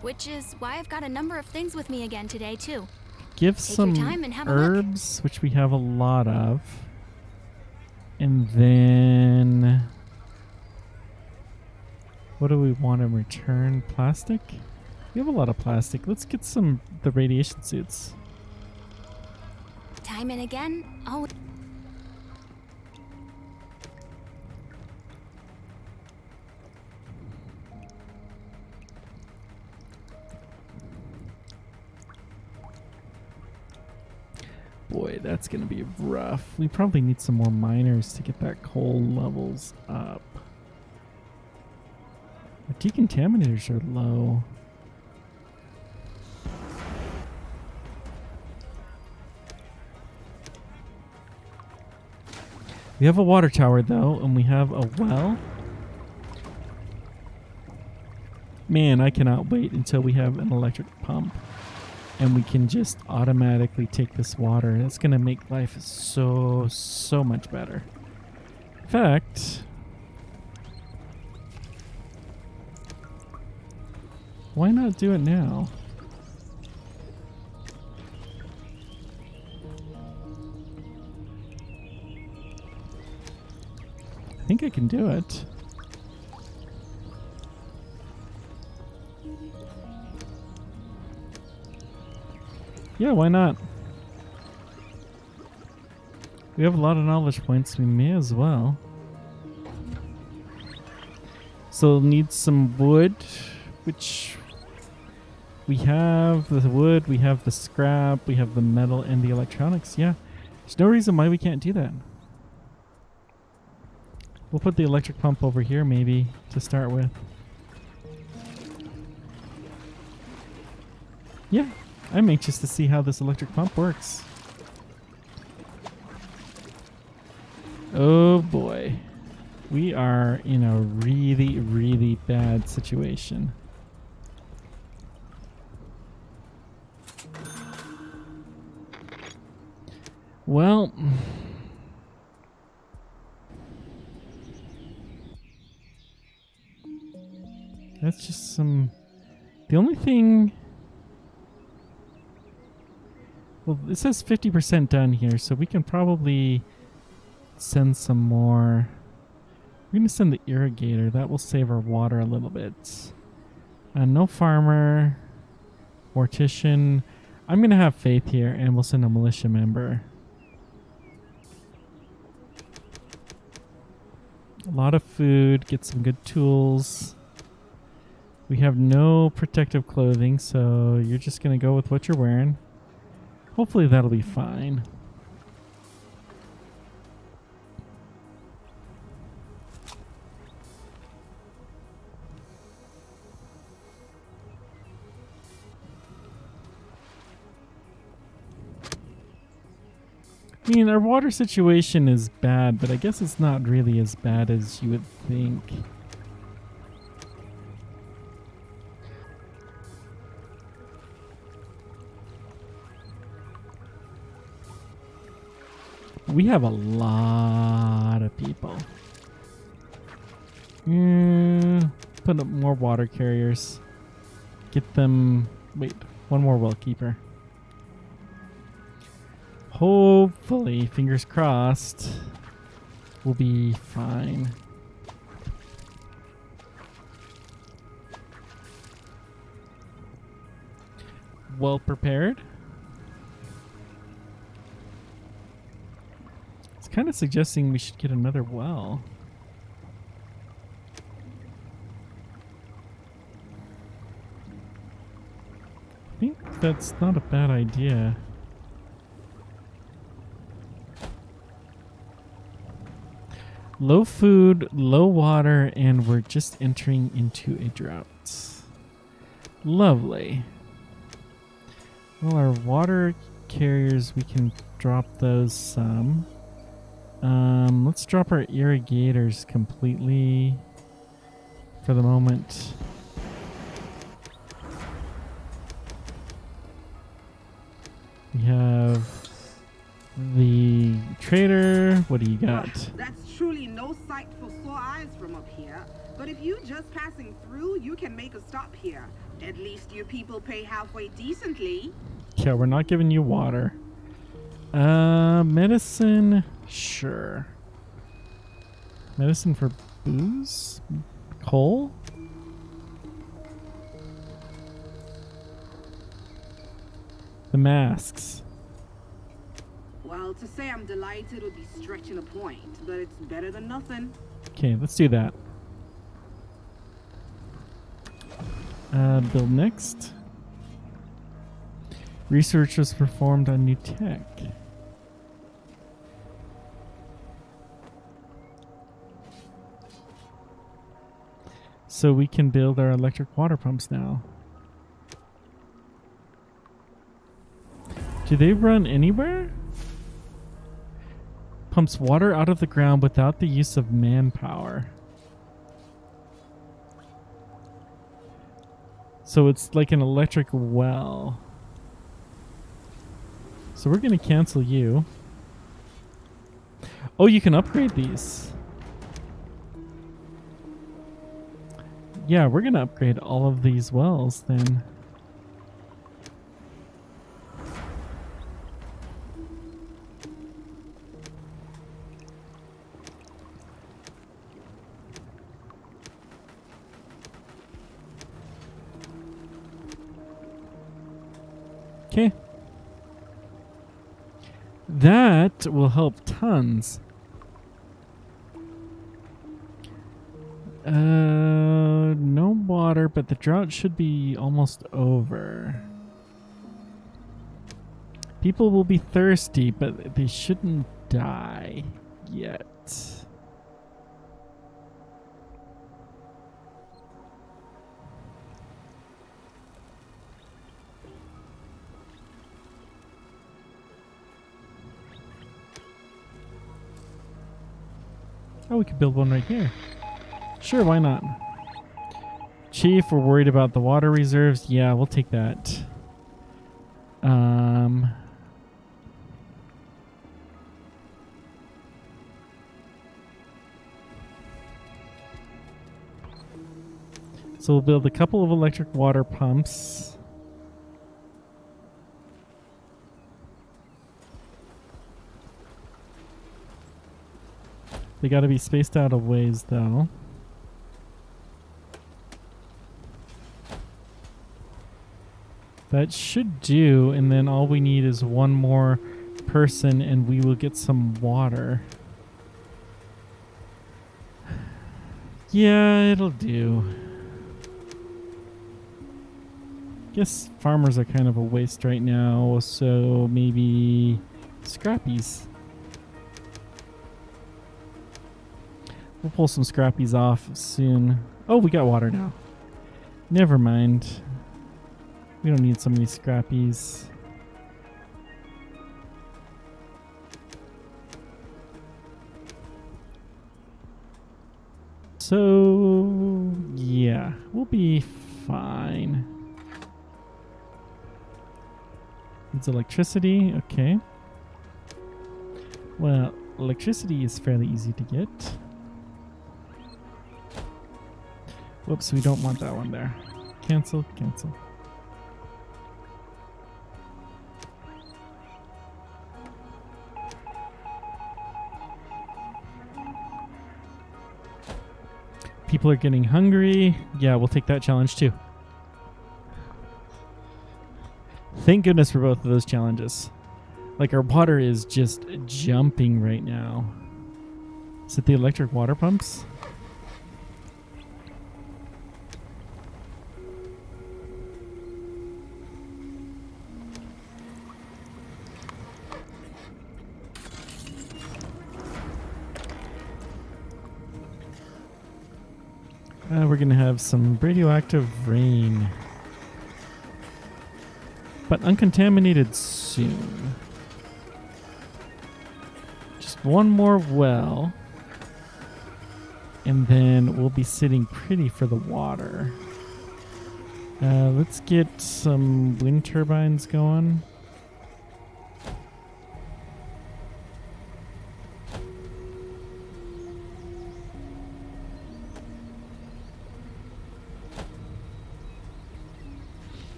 Which is why I've got a number of things with me again today, too. Give Take some your time and have a look. herbs, which we have a lot of. And then... what do we want in return? Plastic? We have a lot of plastic. Let's get the radiation suits. Time and again, oh... Boy, that's going to be rough. We probably need some more miners to get that coal levels up. Our decontaminators are low. We have a water tower, though, and we have a well. Man, I cannot wait until we have an electric pump. And we can just automatically take this water. That's going to make life so much better. In fact, why not do it now? I think I can do it. Yeah, why not? We have a lot of knowledge points. We may as well. So need some wood, which we have the wood, we have the scrap, we have the metal and the electronics. Yeah, there's no reason why we can't do that. We'll put the electric pump over here maybe to start with. Yeah, I'm anxious to see how this electric pump works. Oh boy. We are in a really, really bad situation. Well, that's just some... The only thing... Well, it says 50% done here, so we can probably send some more. We're going to send the irrigator. That will save our water a little bit. No farmer. Mortician. I'm going to have faith here, and we'll send a militia member. A lot of food. Get some good tools. We have no protective clothing, so you're just going to go with what you're wearing. Hopefully that'll be fine. I mean, our water situation is bad, but I guess it's not really as bad as you would think. We have a lot of people. Put up more water carriers. Get them... Wait, one more well keeper. Hopefully, fingers crossed, we'll be fine. Well prepared. It's kind of suggesting we should get another well. I think that's not a bad idea. Low food, low water, and we're just entering into a drought. Lovely. Well, our water carriers, we can drop those some. Let's drop our irrigators completely for the moment. We have the trader. What do you got? That's truly no sight for sore eyes from up here. But if you just passing through, you can make a stop here. At least your people pay halfway decently. Yeah, we're not giving you water. Medicine, sure. Medicine for booze? Coal? The masks. Well, to say I'm delighted would be stretching a point, but it's better than nothing. Okay, let's do that. Build next. Research was performed on new tech. So we can build our electric water pumps now. Do they run anywhere? Pumps water out of the ground without the use of manpower. So it's like an electric well. So we're going to cancel you. Oh, you can upgrade these. Yeah, we're going to upgrade all of these wells then. Okay. That will help tons. No water, but the drought should be almost over. People will be thirsty, but they shouldn't die yet. Oh, we could build one right here. Sure, why not? Chief, we're worried about the water reserves. Yeah, we'll take that. So we'll build a couple of electric water pumps. They got to be spaced out a ways, though. That should do, and then all we need is one more person, and we will get some water. Yeah, it'll do. Guess farmers are kind of a waste right now, so maybe scrappies. We'll pull some scrappies off soon. Oh, we got water now. Never mind. We don't need so many scrappies. So, yeah, we'll be fine. It's electricity, okay. Well, electricity is fairly easy to get. Whoops, we don't want that one there. Cancel, cancel. People are getting hungry. Yeah, we'll take that challenge too. Thank goodness for both of those challenges. Like, our water is just jumping right now. Is it the electric water pumps? We're going to have some radioactive rain. But uncontaminated soon. Just one more well. And then we'll be sitting pretty for the water. Let's get some wind turbines going.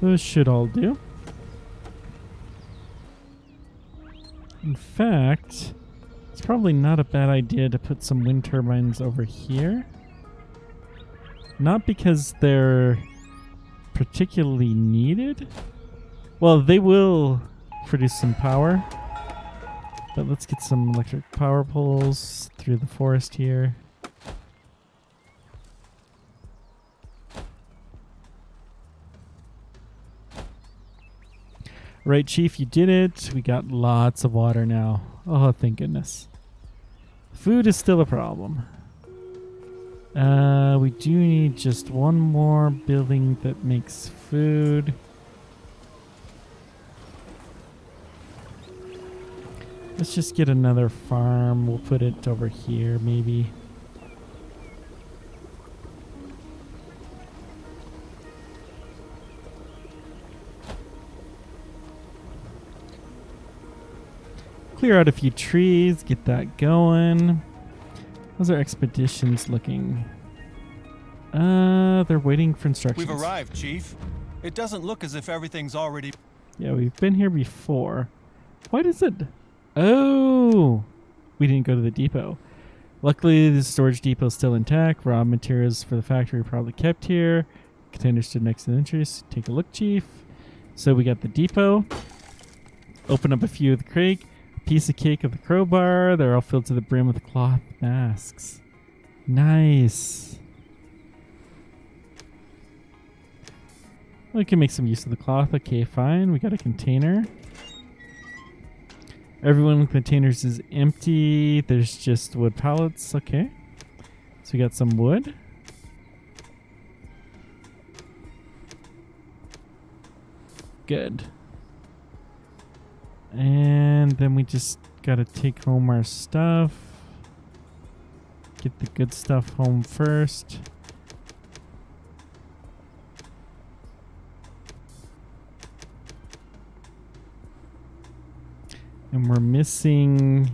Those should all do. In fact, it's probably not a bad idea to put some wind turbines over here. Not because they're particularly needed. Well, they will produce some power. But let's get some electric power poles through the forest here. Right, Chief, you did it. We got lots of water now. Oh, thank goodness. Food is still a problem. We do need just one more building that makes food. Let's just get another farm. We'll put it over here, maybe. Clear out a few trees, get that going. How's our expeditions looking? They're waiting for instructions. We've arrived, Chief. It doesn't look as if everything's already... Yeah, we've been here before. Why does it... Oh! We didn't go to the depot. Luckily, the storage depot is still intact. Raw materials for the factory are probably kept here. Containers stood next to the entrance. Take a look, Chief. So we got the depot. Open up a few of the crate. Piece of cake of the crowbar. They're all filled to the brim with cloth masks. Nice. We can make some use of the cloth. Okay, fine. We got a container. Everyone with containers is empty. There's just wood pallets. Okay. So we got some wood. Good. And then we just gotta take home our stuff. Get the good stuff home first. And we're missing...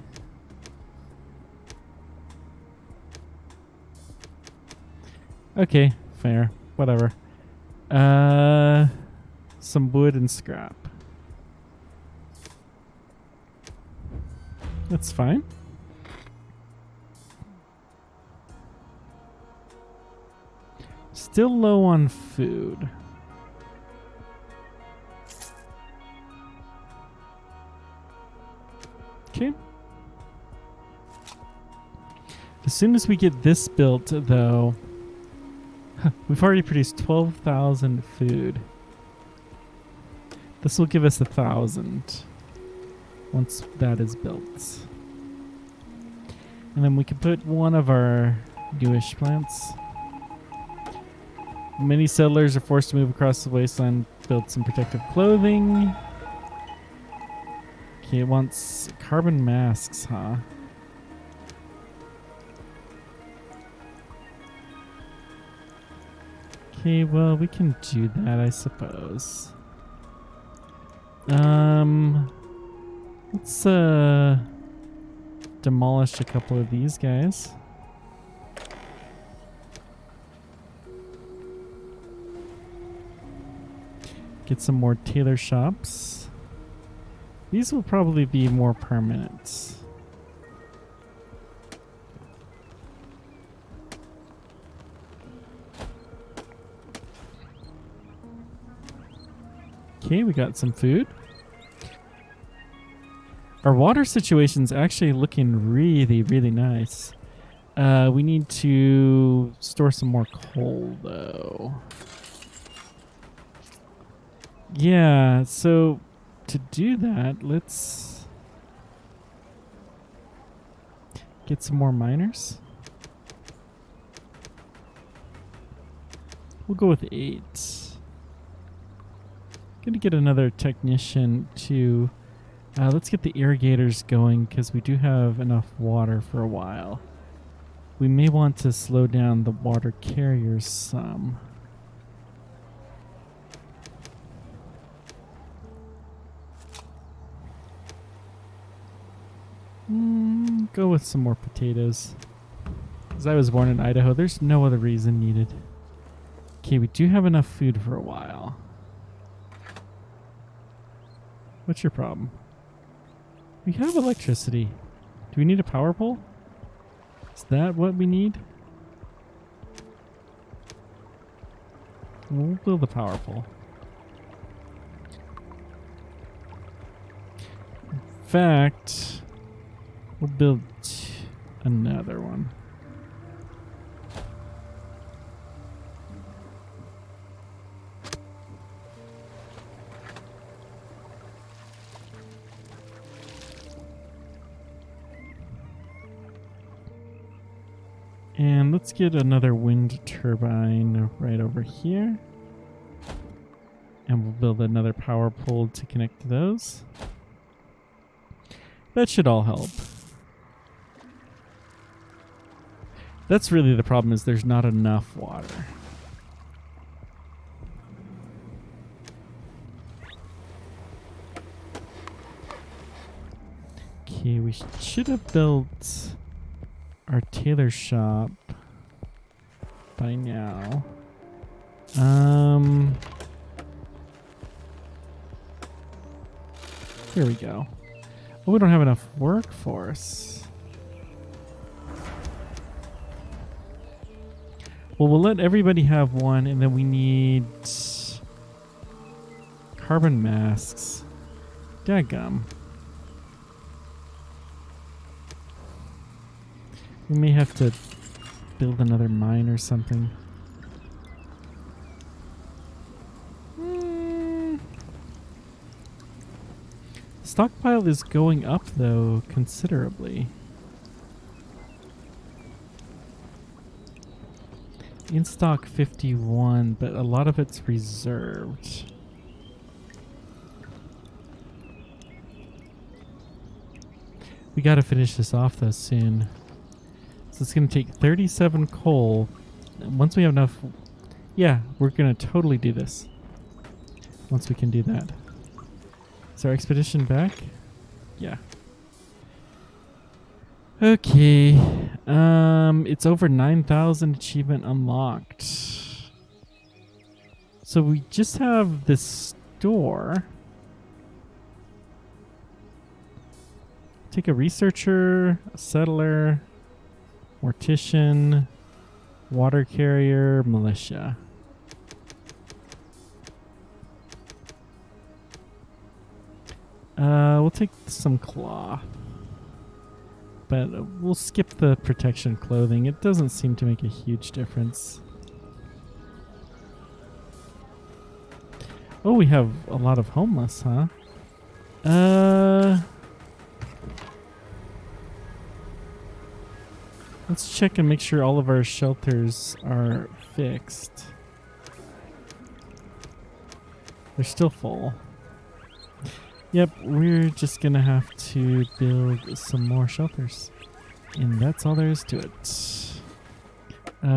Okay, fair. Whatever. Some wood and scrap. That's fine. Still low on food. Okay. As soon as we get this built, though, we've already produced 12,000 food. This will give us 1,000 once that is built. And then we can put one of our newish plants. Many settlers are forced to move across the wasteland, build some protective clothing. Okay, it wants carbon masks, huh? Okay, well, we can do that, I suppose. Let's demolish a couple of these guys. Get some more tailor shops. These will probably be more permanent. Okay, we got some food. Our water situation's actually looking really, really nice. We need to store some more coal, though. Yeah, so to do that, let's get some more miners. We'll go with 8. Gonna get another technician to... let's get the irrigators going because we do have enough water for a while. We may want to slow down the water carriers some. Go with some more potatoes. Because I was born in Idaho, there's no other reason needed. Okay, we do have enough food for a while. What's your problem? We have electricity. Do we need a power pole? Is that what we need? We'll build a power pole. In fact, we'll build another one. And let's get another wind turbine right over here. And we'll build another power pole to connect to those. That should all help. That's really the problem, is there's not enough water. Okay, we should have built our tailor shop by now. Here we go. Oh, we don't have enough workforce. Well, we'll let everybody have one, and then we need carbon masks. Dadgum. We may have to build another mine or something. Stockpile is going up, though, considerably. In stock 51, but a lot of it's reserved. We gotta finish this off, though, soon. So it's going to take 37 coal. And once we have enough... Yeah, we're going to totally do this. Once we can do that. Is our expedition back? Yeah. Okay. It's over 9,000 achievement unlocked. So we just have this store. Take a researcher, a settler, mortician, water carrier, militia. We'll take some cloth. But we'll skip the protection clothing. It doesn't seem to make a huge difference. Oh, we have a lot of homeless, huh? Let's check and make sure all of our shelters are fixed. They're still full. Yep, we're just gonna have to build some more shelters. And that's all there is to it.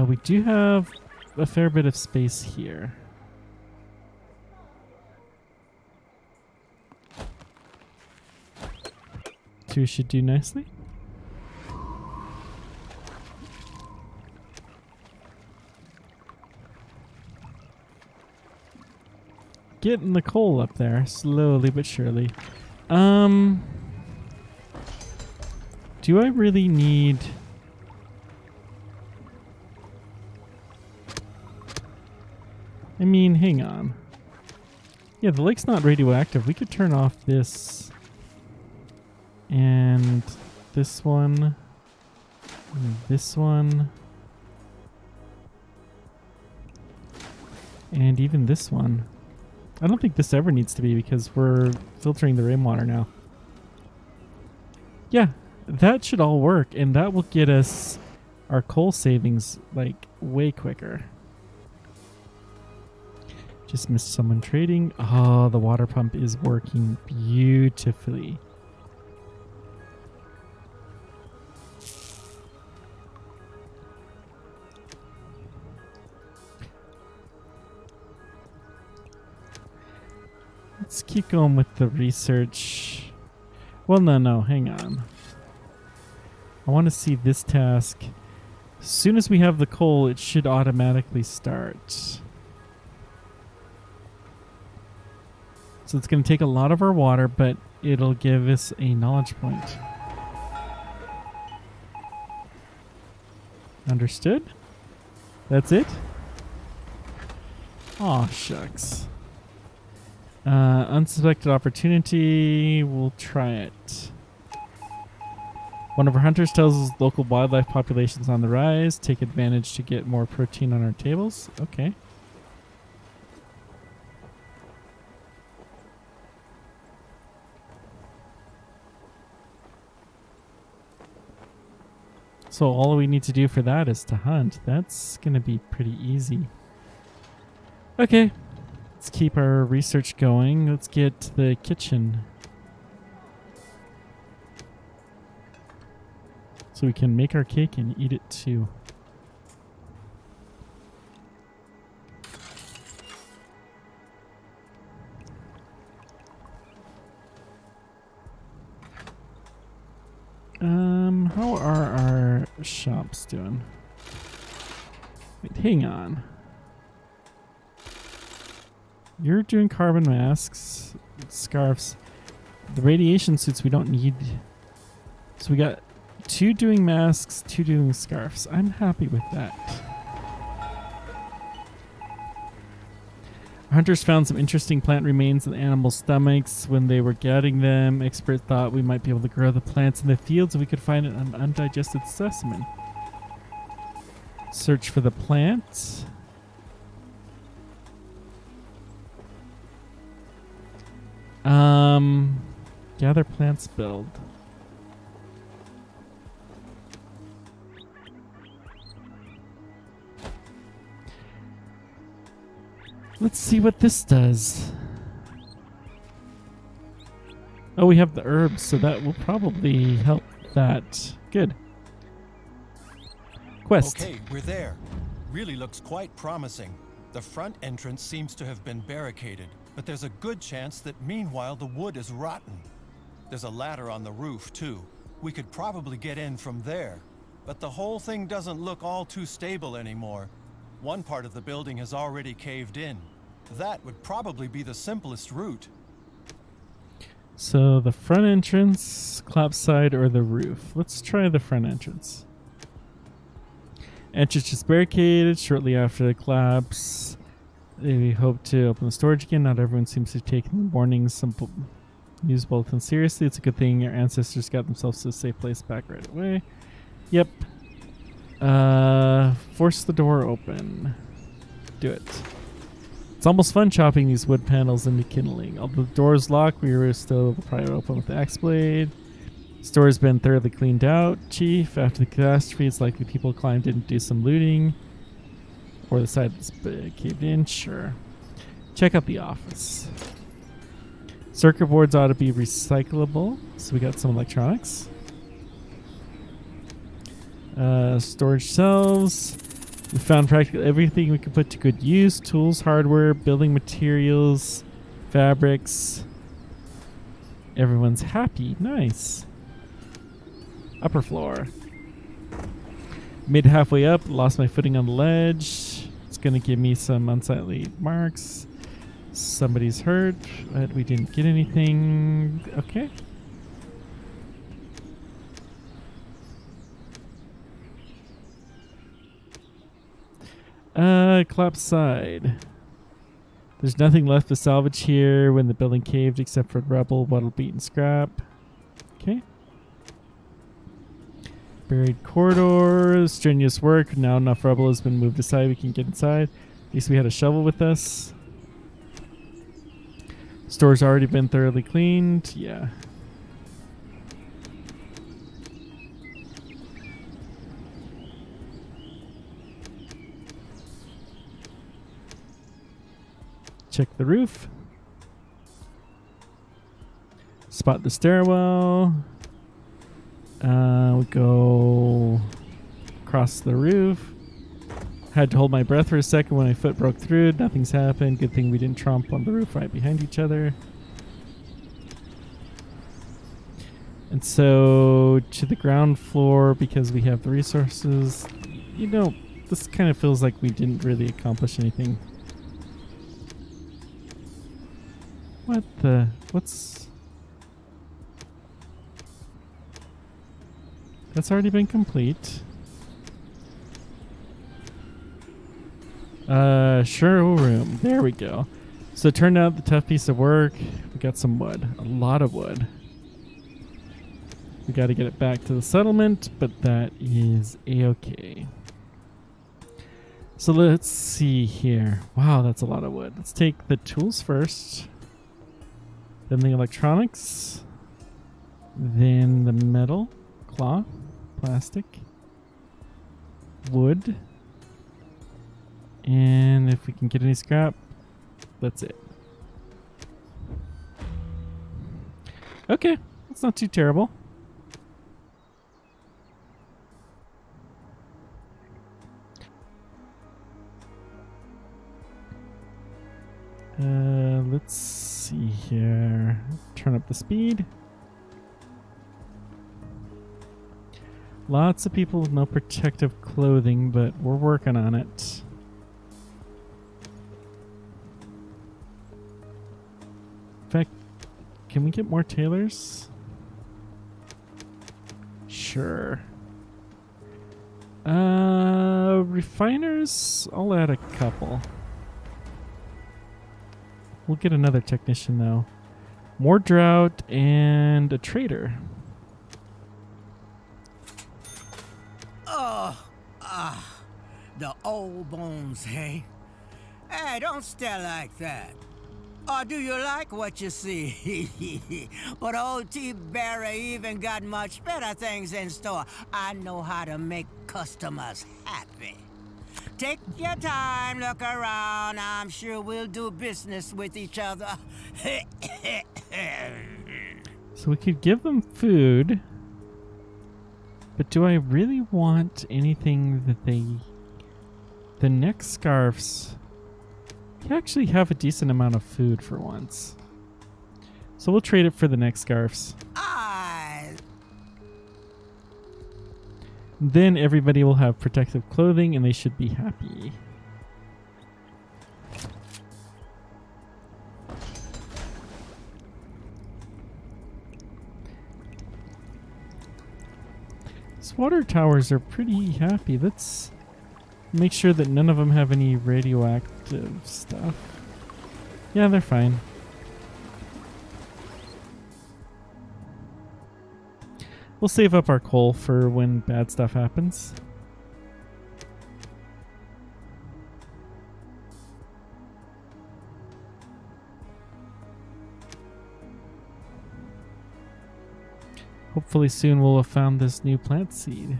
We do have a fair bit of space here. Two should do nicely. Getting the coal up there, slowly but surely. Do I really need... I mean, hang on. Yeah, the lake's not radioactive. We could turn off this... and this one... and this one... and even this one. I don't think this ever needs to be because we're filtering the rainwater now. Yeah, that should all work, and that will get us our coal savings like way quicker. Just missed someone trading. Oh, the water pump is working beautifully. Let's keep going with the research. Well, no, hang on. I want to see this task. As soon as we have the coal, it should automatically start. So it's going to take a lot of our water, but it'll give us a knowledge point. Understood? That's it? Aw, shucks. Unsuspected opportunity. We'll try it. One of our hunters tells us local wildlife populations on the rise. Take advantage to get more protein on our tables. Okay. So all we need to do for that is to hunt. That's going to be pretty easy. Okay. Let's keep our research going. Let's get to the kitchen. So we can make our cake and eat it too. How are our shops doing? Wait, hang on. You're doing carbon masks, scarves. The radiation suits we don't need. So we got 2 doing masks, 2 doing scarves. I'm happy with that. Hunters found some interesting plant remains in the animals' stomachs. When they were getting them, experts thought we might be able to grow the plants in the fields if we could find an undigested specimen. Search for the plant. Gather plants build. Let's see what this does. Oh, we have the herbs, so that will probably help that. Good. Quest. Okay, we're there. Really looks quite promising. The front entrance seems to have been barricaded, but there's a good chance that meanwhile the wood is rotten. There's a ladder on the roof, too. We could probably get in from there. But the whole thing doesn't look all too stable anymore. One part of the building has already caved in. That would probably be the simplest route. So the front entrance, collapse side, or the roof. Let's try the front entrance. Entrance is barricaded shortly after the collapse. They hope to open the storage again. Not everyone seems to have taken the warnings. Some news bulletin seriously. It's a good thing your ancestors got themselves to a safe place back right away. Yep. Force the door open. Do it. It's almost fun chopping these wood panels into kindling. Although the door is locked, we were still able to pry it open with the axe blade. Store has been thoroughly cleaned out, Chief. After the catastrophe, it's likely people climbed in to do some looting. Or the side that's caved in, sure. Check out the office. Circuit boards ought to be recyclable, so we got some electronics. Storage shelves. We found practically everything we could put to good use. Tools, hardware, building materials, fabrics. Everyone's happy. Nice. Upper floor. Made halfway up, lost my footing on the ledge. It's going to give me some unsightly marks. Somebody's hurt, but we didn't get anything. Okay. Collapse side. There's nothing left to salvage here when the building caved except for rubble, wattle, beaten scrap. Okay. Buried corridors, strenuous work. Now enough rubble has been moved aside, we can get inside. At least we had a shovel with us. Store's already been thoroughly cleaned. Yeah. Check the roof. Spot the stairwell. We go across the roof. Had to hold my breath for a second when my foot broke through. Nothing's happened. Good thing we didn't tromp on the roof right behind each other. And so to the ground floor because we have the resources. You know, this kind of feels like we didn't really accomplish anything. What the? What's... That's already been complete. Showroom. There we go. So it turned out the tough piece of work. We got some wood. A lot of wood. We got to get it back to the settlement, but that is a-okay. So let's see here. Wow, that's a lot of wood. Let's take the tools first. Then the electronics. Then the metal, cloth, plastic, wood. And if we can get any scrap, that's it. Okay, that's not too terrible. Let's see here. Turn up the speed. Lots of people with no protective clothing, but we're working on it. In fact, can we get more tailors? Sure. Refiners, I'll add a couple. We'll get another technician though. More drought and a trader. The old bones, hey? Hey, don't stare like that. Or do you like what you see? But old T. Barry even got much better things in store. I know how to make customers happy. Take your time, look around. I'm sure we'll do business with each other. So we could give them food. But do I really want anything that they... The neck scarves... You actually have a decent amount of food for once. So we'll trade it for the neck scarves. Then everybody will have protective clothing and they should be happy. These water towers are pretty happy. Let's make sure that none of them have any radioactive stuff. Yeah, they're fine. We'll save up our coal for when bad stuff happens. Hopefully soon we'll have found this new plant seed.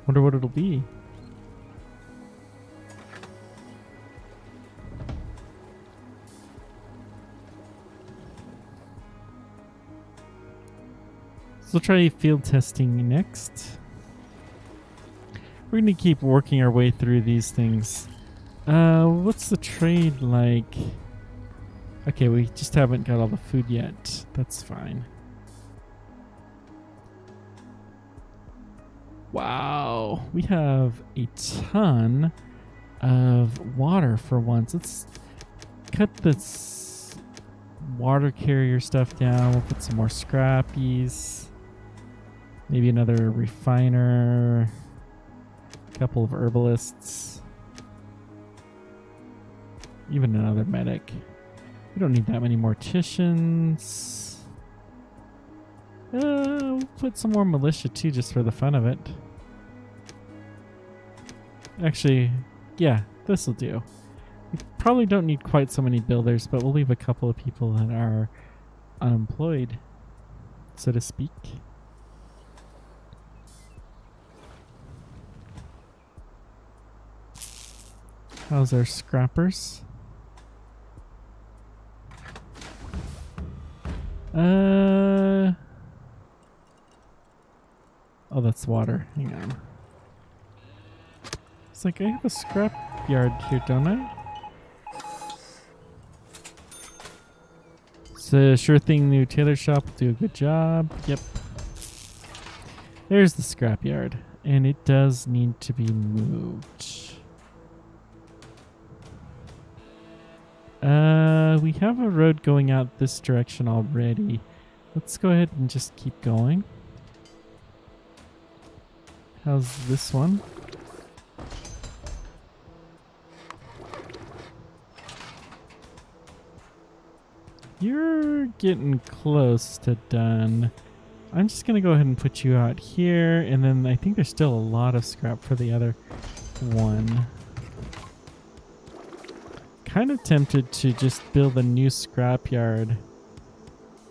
Wonder what it'll be. So we'll try field testing next. We're going to keep working our way through these things. What's the trade like? Okay, we just haven't got all the food yet. That's fine. Wow, we have a ton of water for once. Let's cut this water carrier stuff down. We'll put some more scrappies. Maybe another refiner. A couple of herbalists. Even another medic. We don't need that many morticians. We'll put some more militia too, just for the fun of it. Actually, yeah, this'll do. We probably don't need quite so many builders, but we'll leave a couple of people that are unemployed, so to speak. How's our scrappers? Oh, that's water. Hang on. It's like I have a scrap yard here, don't I? It's a sure thing new tailor shop will do a good job. Yep. There's the scrap yard. And it does need to be moved. We have a road going out this direction already. Let's go ahead and just keep going. How's this one? You're getting close to done. I'm just going to go ahead and put you out here, and then I think there's still a lot of scrap for the other one. Kind of tempted to just build a new scrapyard.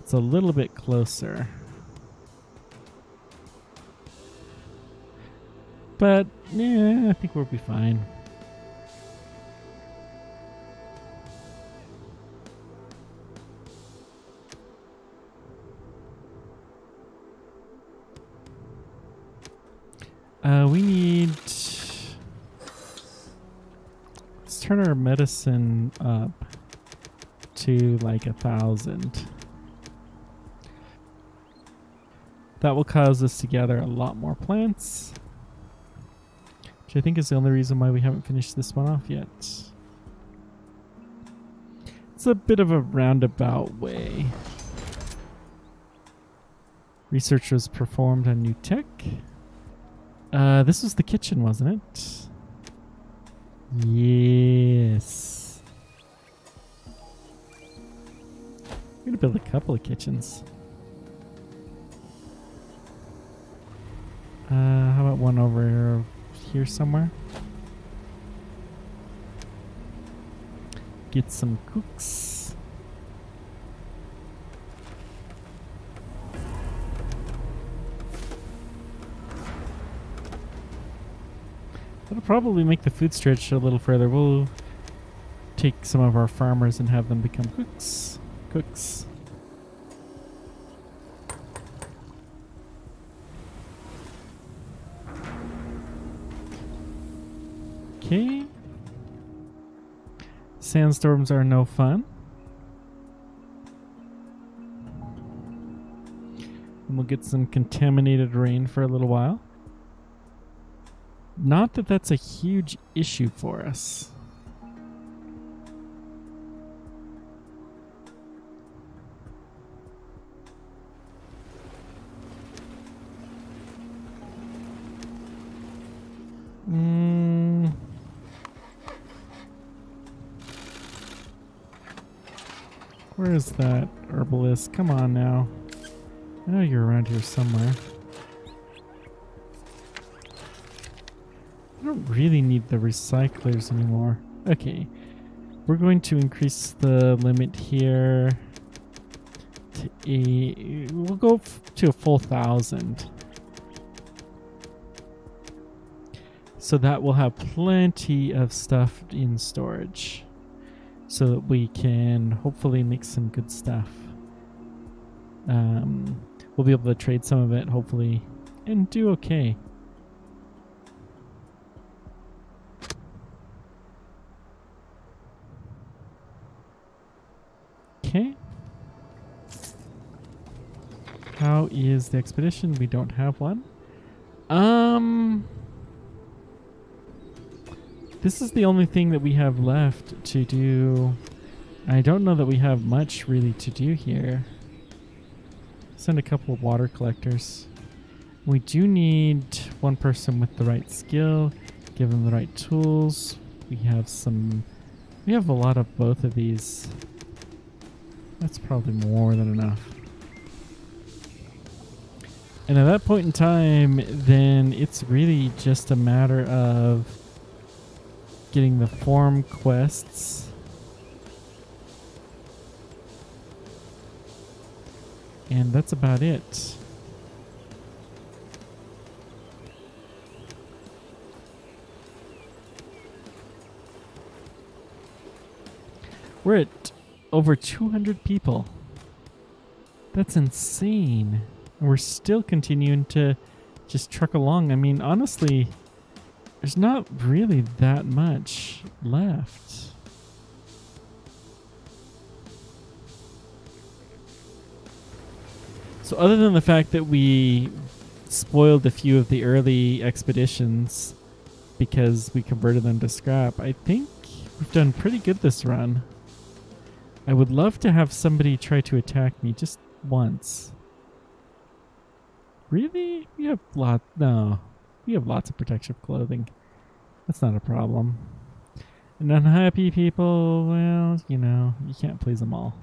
It's a little bit closer. But, yeah, I think we'll be fine. We need... Let's turn our medicine up to like 1,000. That will cause us to gather a lot more plants. Which I think is the only reason why we haven't finished this one off yet. It's a bit of a roundabout way. Research was performed on new tech. This was the kitchen, wasn't it? Yes. I'm gonna build a couple of kitchens. How about one over here somewhere? Get some cooks. That'll probably make the food stretch a little further. We'll take some of our farmers and have them become cooks. Okay. Sandstorms are no fun. And we'll get some contaminated rain for a little while. Not that that's a huge issue for us. Where is that herbalist? Come on now. I know you're around here somewhere. I don't really need the recyclers anymore. Okay. We're going to increase the limit here to we'll go to a full 1,000. So that will have plenty of stuff in storage. So that we can hopefully make some good stuff. We'll be able to trade some of it, hopefully, and do okay. Okay. How is the expedition? We don't have one. This is the only thing that we have left to do. I don't know that we have much really to do here. Send a couple of water collectors. We do need one person with the right skill, give them the right tools. We have a lot of both of these. That's probably more than enough. And at that point in time, then it's really just a matter of getting the farm quests. And that's about it. We're at over 200 people. That's insane. And we're still continuing to just truck along. I mean, honestly, there's not really that much left. So other than the fact that we spoiled a few of the early expeditions because we converted them to scrap, I think we've done pretty good this run. I would love to have somebody try to attack me just once. Really? We have we have lots of protective clothing. That's not a problem. And unhappy people, well, you know, you can't please them all.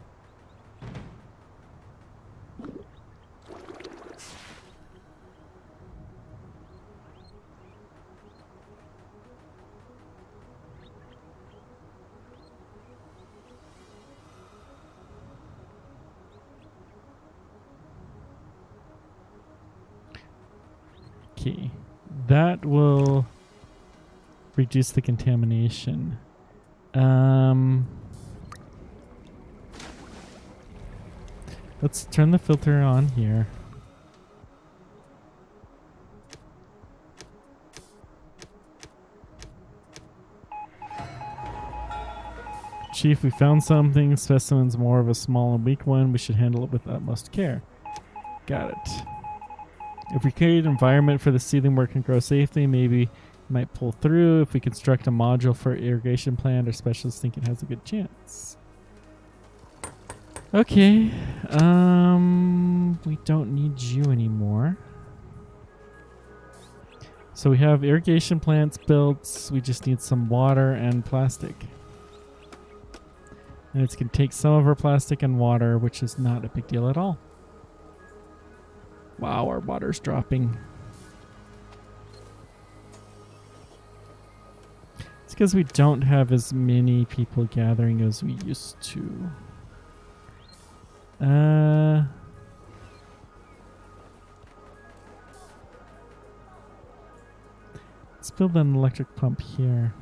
Okay, that will reduce the contamination. Let's turn the filter on here. Chief, we found something. Specimen's more of a small and weak one. We should handle it with utmost care. Got it. If we create an environment for the seedling work and grow safely, maybe it might pull through. If we construct a module for irrigation plant, our specialists think it has a good chance. Okay. We don't need you anymore. So we have irrigation plants built. We just need some water and plastic. And it's going to take some of our plastic and water, which is not a big deal at all. Wow, our water's dropping. It's because we don't have as many people gathering as we used to. Let's build an electric pump here.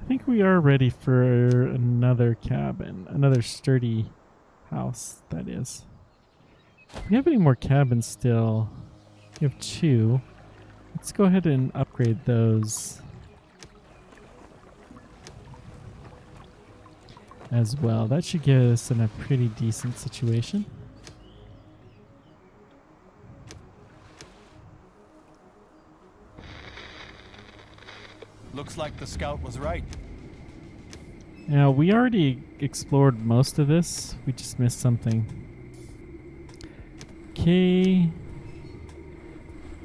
I think we are ready for another cabin, another sturdy house, that is. Do we have any more cabins still? We have 2. Let's go ahead and upgrade those as well. That should get us in a pretty decent situation. Looks like the scout was right. Now, we already explored most of this. We just missed something. Okay.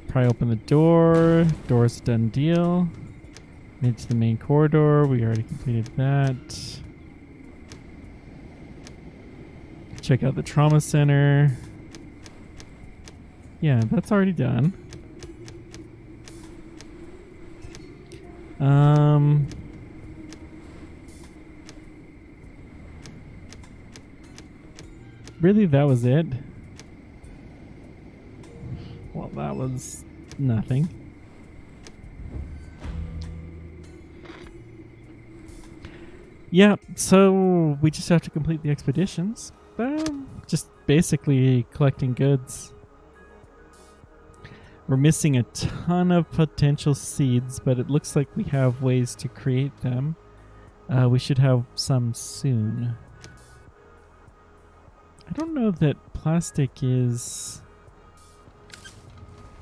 Pry open the door. Door's a done deal. Made to the main corridor. We already completed that. Check out the trauma center. Yeah, that's already done. Really, that was it? Well, that was nothing. Yeah, so we just have to complete the expeditions. Just basically collecting goods. We're missing a ton of potential seeds, but it looks like we have ways to create them. We should have some soon. I don't know that plastic is...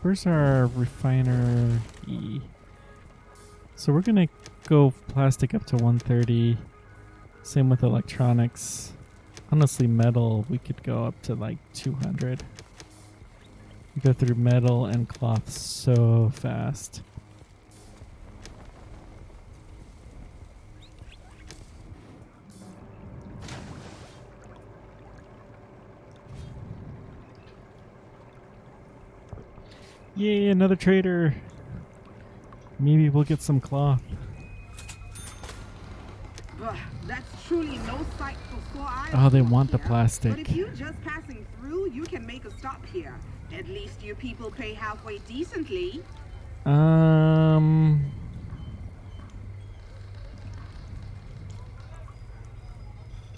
Where's our refiner E? So we're going to go plastic up to 130. Same with electronics. Honestly, metal, we could go up to like 200. We go through metal and cloth so fast. Yay, another trader. Maybe we'll get some cloth. Ugh, that's truly no sight for sore eyes. Oh, they from want the here. plastic. But if you're just passing through, you can make a stop here. At least you people pay halfway decently. I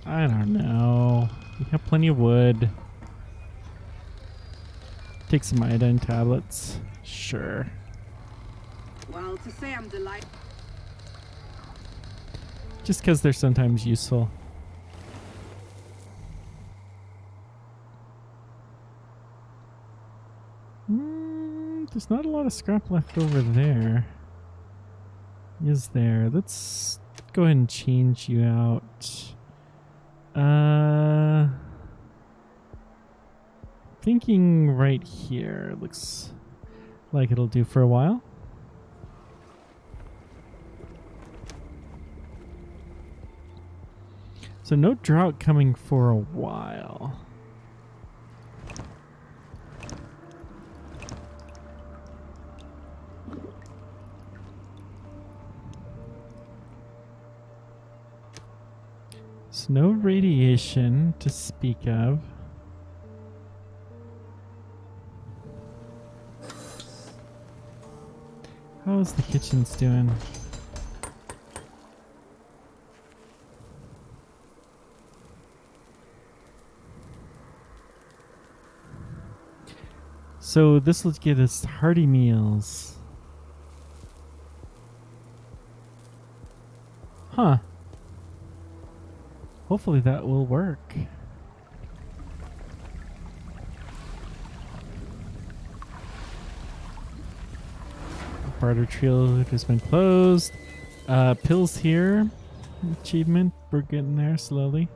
don't know. We have plenty of wood. Take some iodine tablets. Sure. Well, to say I'm delighted. Just because they're sometimes useful. There's not a lot of scrap left over there. Is there? Let's go ahead and change you out. Thinking right here. Looks like it'll do for a while. So no drought coming for a while. So no radiation to speak of. How's the kitchens doing? So this will give us hearty meals. Huh. Hopefully that will work. Barter trail has been closed. Pills here. Achievement. We're getting there slowly.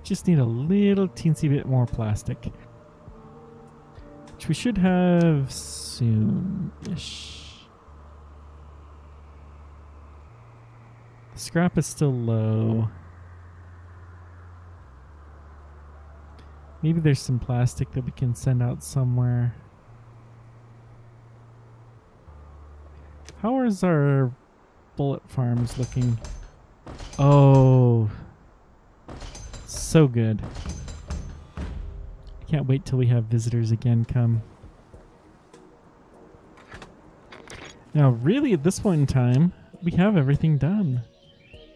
Just need a little teensy bit more plastic. Which we should have soon-ish. The scrap is still low. Maybe there's some plastic that we can send out somewhere. How is our bullet farms looking? Oh, so good. I can't wait till we have visitors again come. Now, really, at this point in time, we have everything done.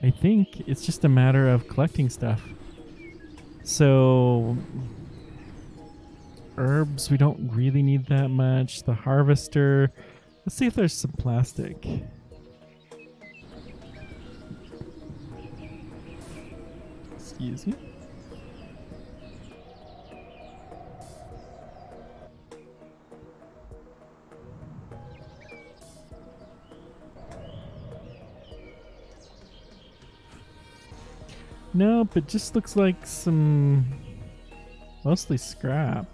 I think it's just a matter of collecting stuff. So, herbs, we don't really need that much. The harvester, let's see if there's some plastic. Excuse me. Nope, it just looks like some mostly scrap.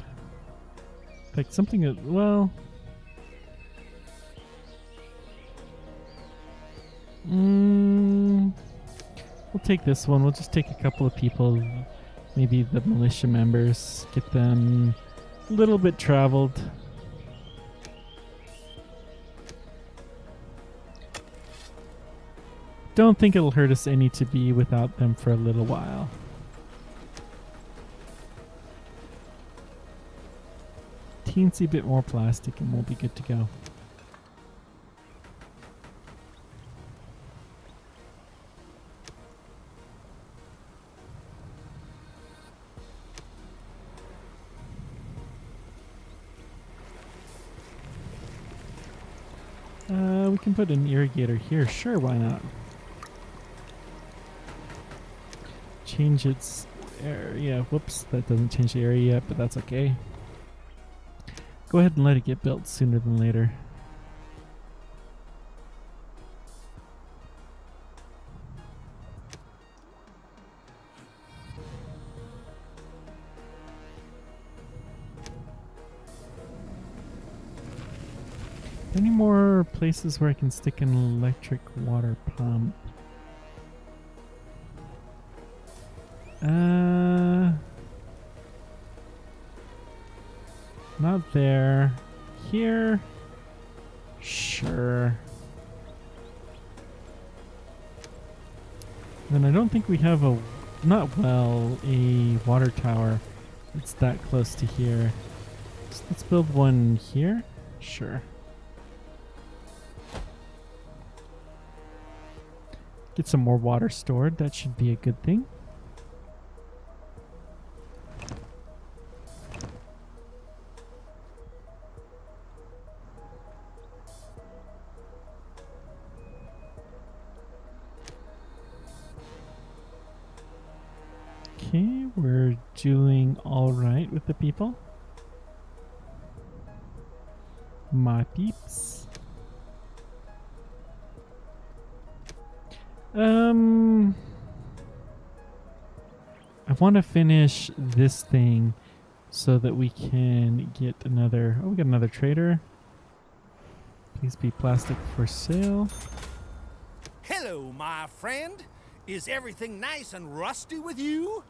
Like something that, well, we'll take this one. We'll just take a couple of people, maybe the militia members, get them a little bit traveled. Don't think it'll hurt us any to be without them for a little while. Teensy bit more plastic and we'll be good to go. We can put an irrigator here. Sure, why not? Change its area. Whoops, that doesn't change the area yet, but that's okay. Go ahead and let it get built sooner than later. Any more places where I can stick an electric water pump? Not there. Here? Sure. Then I don't think we have a water tower that's that close to here. So let's build one here. Sure. Get some more water stored. That should be a good thing. Okay, we're doing all right with the people. My peeps. I want to finish this thing so that we can get another. Oh, we got another trader. Please be plastic for sale. Hello, my friend. Is everything nice and rusty with you?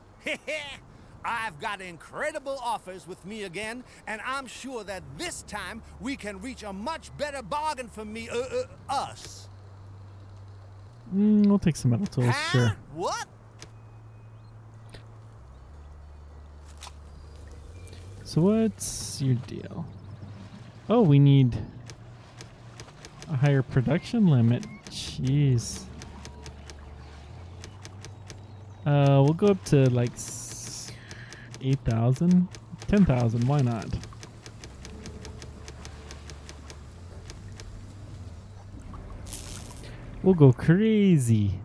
I've got incredible offers with me again, and I'm sure that this time we can reach a much better bargain for me, us. We'll take some metal tools, sure. What? So what's your deal? Oh, we need a higher production limit. Jeez. We'll go up to like 8,000, 10,000. Why not? We'll go crazy.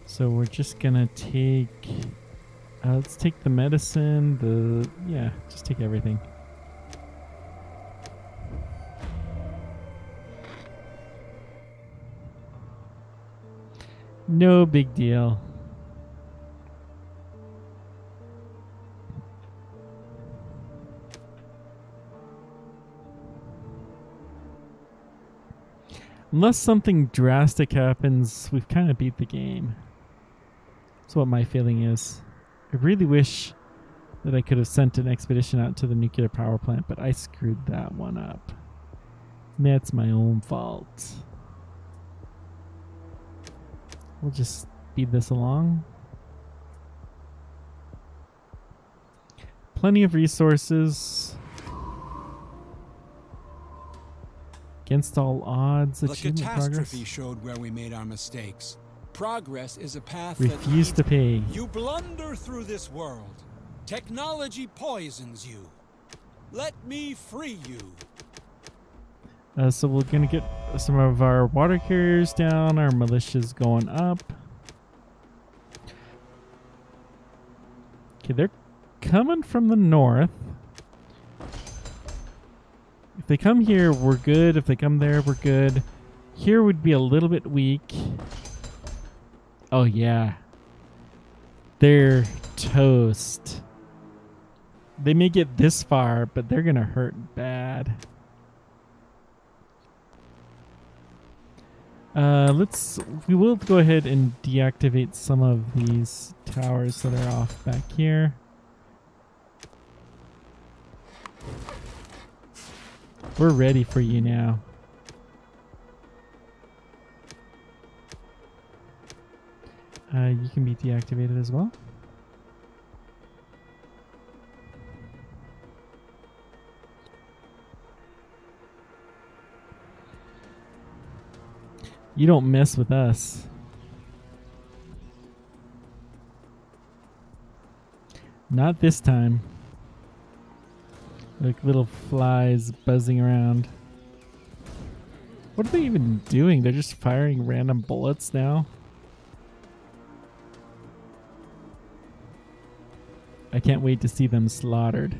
So we're just gonna take, let's take the medicine, just take everything. No big deal. Unless something drastic happens, we've kind of beat the game. That's what my feeling is. I really wish that I could have sent an expedition out to the nuclear power plant, but I screwed that one up. That's my own fault. We'll just speed this along. Plenty of resources. Against all odds, The achievement catastrophe progress. showed where we made our mistakes. Progress is a path Refuse to that pay. you blunder through this world. Technology poisons you. Let me free you. So we're gonna get some of our water carriers down. Our militia's going up. Okay, they're coming from the north. If they come here, we're good. If they come there, we're good. Here would be a little bit weak. Oh, yeah. They're toast. They may get this far, but they're going to hurt bad. We will go ahead and deactivate some of these towers that are off back here. We're ready for you now. You can be deactivated as well. You don't mess with us. Not this time. Like little flies buzzing around. What are they even doing? They're just firing random bullets now? I can't wait to see them slaughtered.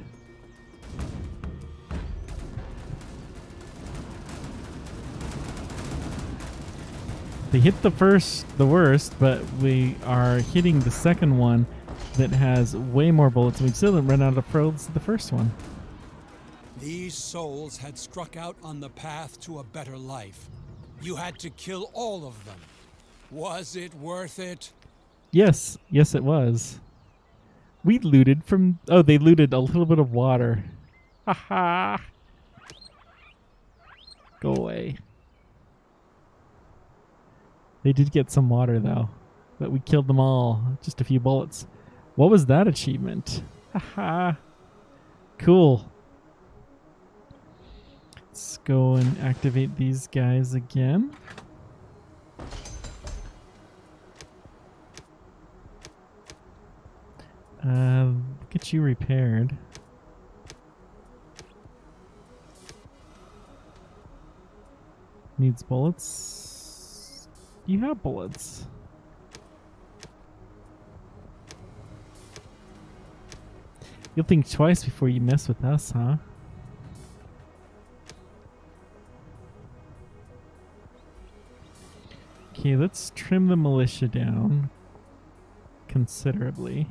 They hit the worst, but we are hitting the second one that has way more bullets. We still didn't run out of pearls the first one. These souls had struck out on the path to a better life. You had to kill all of them. Was it worth it? Yes, it was. We looted from... Oh, they looted a little bit of water. Haha. Go away. They did get some water, though. But we killed them all. Just a few bullets. What was that achievement? Haha. Cool. Let's go and activate these guys again. Get you repaired. Needs bullets. You have bullets. You'll think twice before you mess with us, huh? Okay, let's trim the militia down considerably.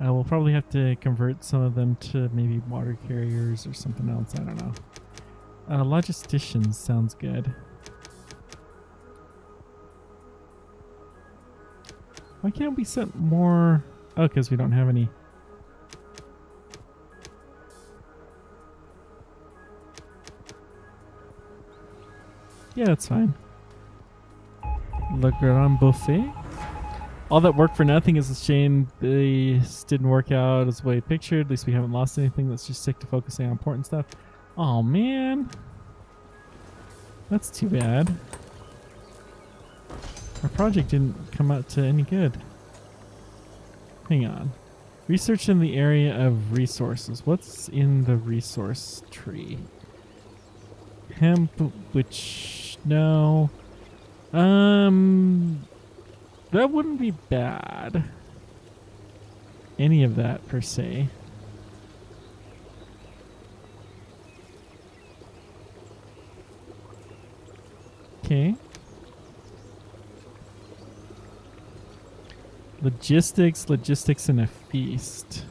We'll probably have to convert some of them to maybe water carriers or something else. I don't know. Logisticians sounds good. Why can't we set more? Oh, because we don't have any. Yeah, that's fine. Le Grand Buffet. All that work for nothing is a shame. This didn't work out as the way pictured. At least we haven't lost anything. Let's just stick to focusing on important stuff. Oh man. That's too bad. Our project didn't come out to any good. Hang on. Research in the area of resources. What's in the resource tree? Hemp, which... No. That wouldn't be bad. Any of that, per se. Okay. Logistics, and a feast.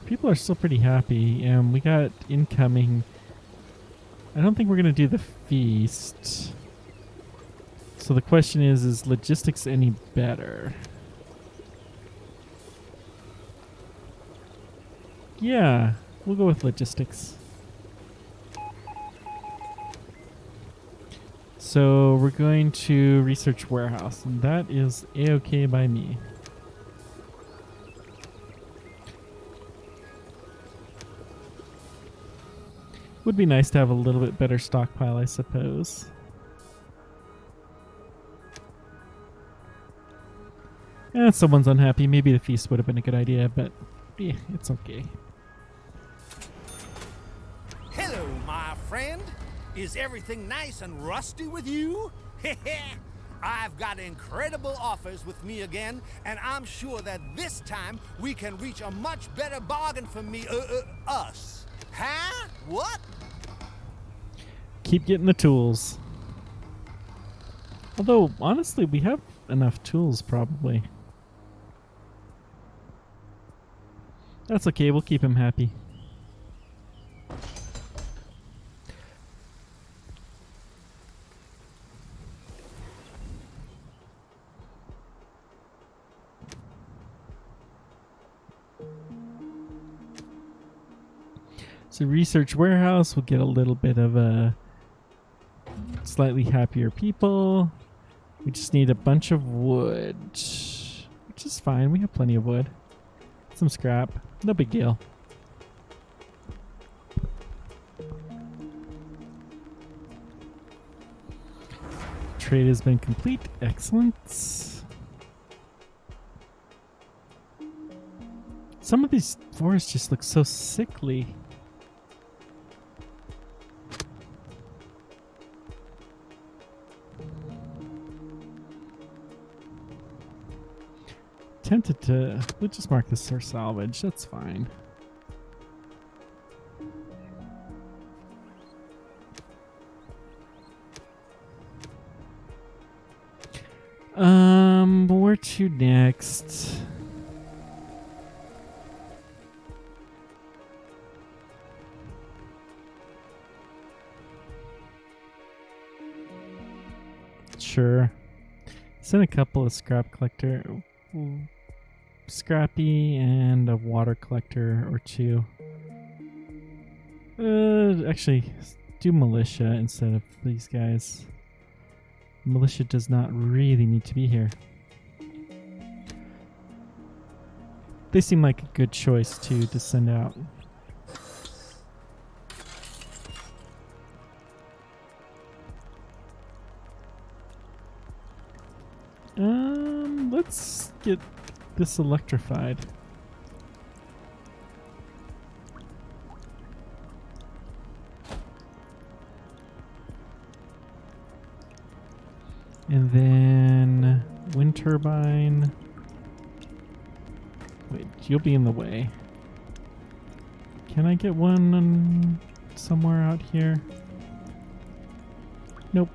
People are still pretty happy, and we got incoming. I don't think we're going to do the feast. So the question is logistics any better? Yeah, We'll go with logistics. So we're going to research warehouse, and that is a-okay by me. Would be nice to have a little bit better stockpile, I suppose. Someone's unhappy. Maybe the feast would have been a good idea, but yeah, it's okay. Hello, my friend. Is everything nice and rusty with you? I've got incredible offers with me again, and I'm sure that this time we can reach a much better bargain for me, us. Huh? What? Keep getting the tools. Although, honestly, we have enough tools, probably. That's okay, we'll keep him happy. So research warehouse, we'll get a little bit of a slightly happier people. We just need a bunch of wood, which is fine. We have plenty of wood. Some scrap, no big deal. Trade has been complete. Excellent. Some of these forests just look so sickly. Tempted to... We'll just mark this for salvage. That's fine. Where to next? Sure. Send a couple of scrap collector. Scrappy and a water collector or two. Actually, do militia instead of these guys. Militia does not really need to be here. They seem like a good choice to send out. Let's get this electrified. And then wind turbine. Wait, you'll be in the way. Can I get one somewhere out here? Nope.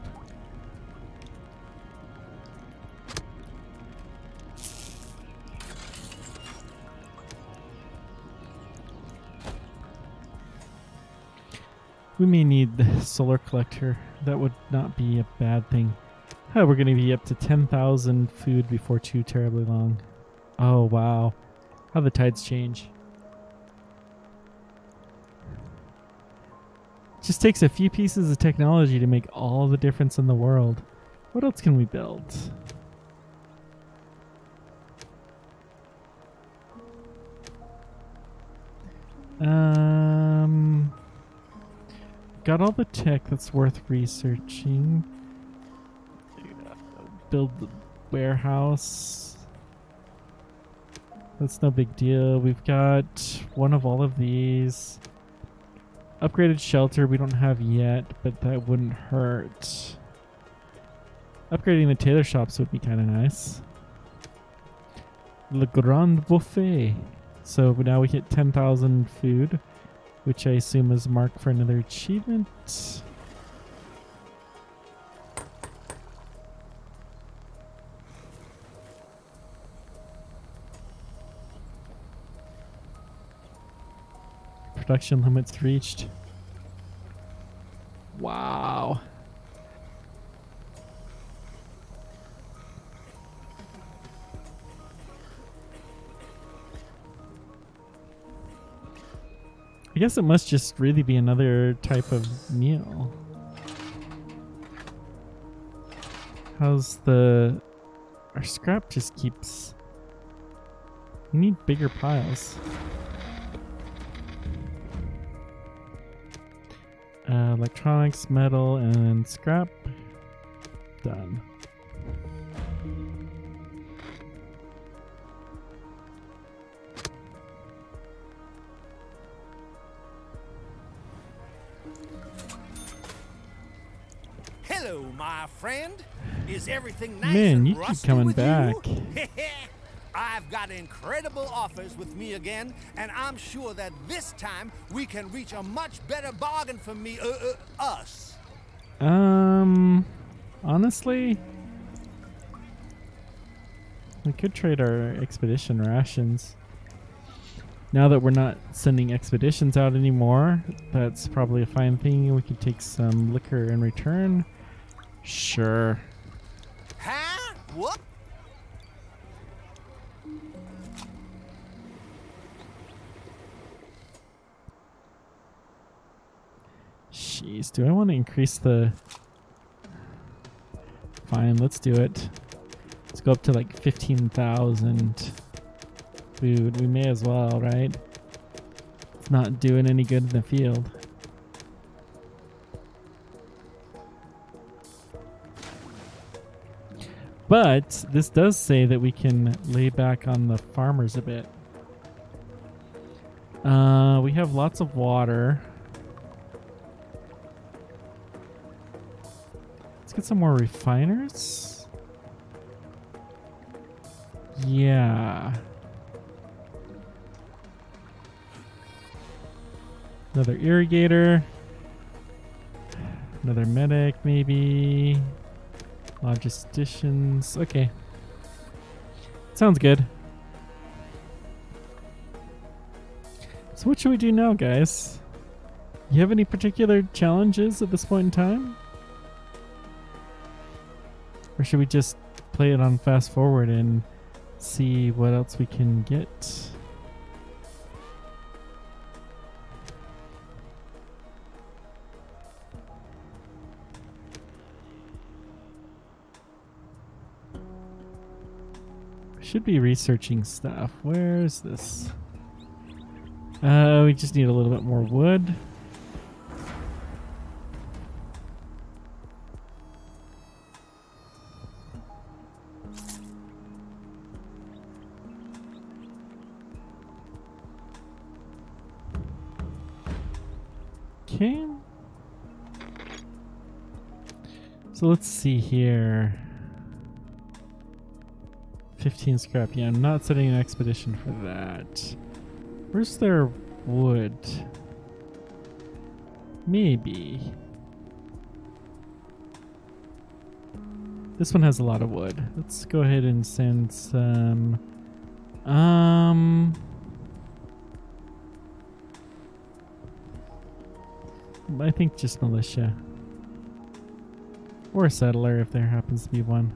We may need the solar collector. That would not be a bad thing. Oh, we're going to be up to 10,000 food before too terribly long. Oh, wow. How the tides change. Just takes a few pieces of technology to make all the difference in the world. What else can we build? Got all the tech that's worth researching. Build the warehouse. That's no big deal. We've got one of all of these. Upgraded shelter we don't have yet, but that wouldn't hurt. Upgrading the tailor shops would be kind of nice. Le Grand Buffet. So now we hit 10,000 food, which I assume is marked for another achievement. Production limits reached. Wow. I guess it must just really be another type of meal. How's the... Our scrap just keeps... We need bigger piles. Electronics, metal, and scrap. Done. Hello, my friend. Is everything nice Man, and you keep rusty coming with back. you? I've got incredible offers with me again, and I'm sure that this time we can reach a much better bargain for me, us. Honestly, we could trade our expedition rations. Now that we're not sending expeditions out anymore, that's probably a fine thing. We could take some liquor in return. Sure. Huh? What? Jeez, do I want to increase the... Fine, let's do it. Let's go up to like 15,000 food. We may as well, right? It's not doing any good in the field. But this does say that we can lay back on the farmers a bit. We have lots of water. Let's get some more refiners. Yeah. Another irrigator. Another medic, maybe. Logisticians. Okay. Sounds good. So what should we do now, guys? You have any particular challenges at this point in time? Or should we just play it on fast forward and see what else we can get? Should be researching stuff. Where is this? We just need a little bit more wood. Okay. So let's see here. 15 scrap. Yeah, I'm not setting an expedition for that. Where's their wood? Maybe. This one has a lot of wood. Let's go ahead and send some. I think just militia. Or a settler if there happens to be one.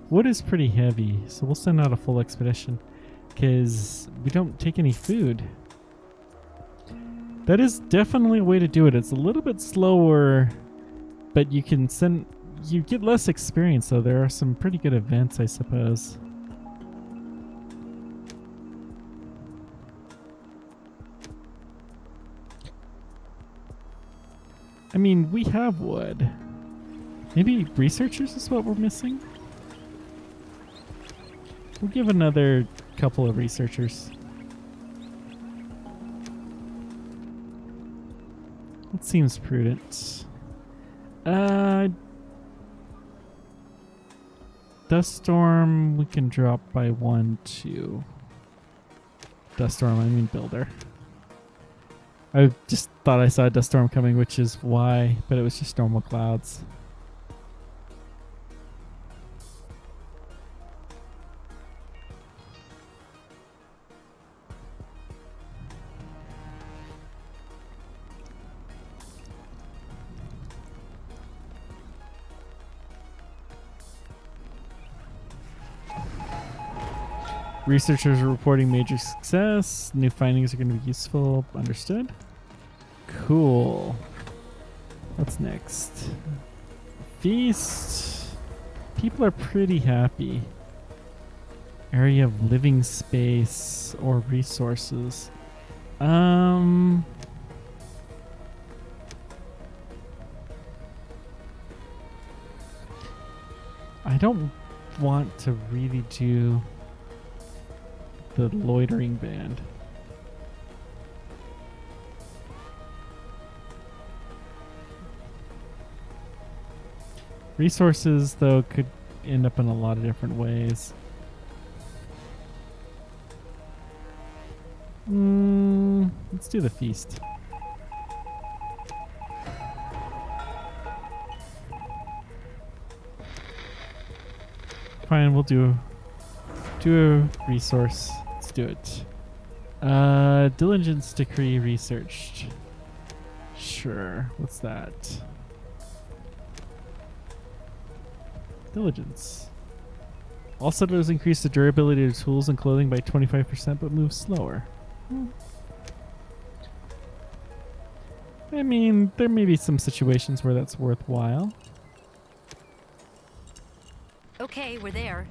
Wood is pretty heavy, so we'll send out a full expedition because we don't take any food. That is definitely a way to do it. It's a little bit slower, but you can send... You get less experience, though. There are some pretty good events, I suppose. I mean, we have wood. Maybe researchers is what we're missing? We'll give another couple of researchers. That seems prudent. Dust storm we can drop by 1, 2. Dust storm, I mean builder. I just thought I saw a dust storm coming, which is why, but it was just normal clouds. Researchers are reporting major success. New findings are going to be useful. Understood. Cool. What's next? Feast. People are pretty happy. Area of living space or resources. I don't want to really do the loitering band. Resources, though, could end up in a lot of different ways. Let's do the feast. Fine, we'll do a resource. Let's do it. Diligence decree researched. Sure. What's that? Diligence. All settlers increase the durability of tools and clothing by 25% but move slower. I mean, there may be some situations where that's worthwhile. Okay, we're there.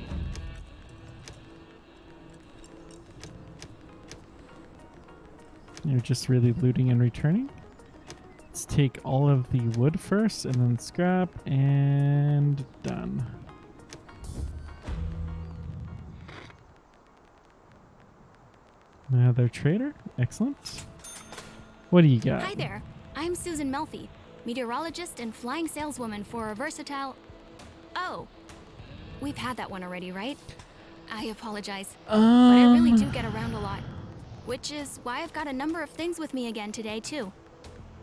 You're just really looting and returning. Let's take all of the wood first and then scrap and done. Another trader. Excellent. What do you got? Hi there. I'm Susan Melfi, meteorologist and flying saleswoman for a versatile... Oh, we've had that one already, right? I apologize, but I really do get around a lot, which is why I've got a number of things with me again today, too.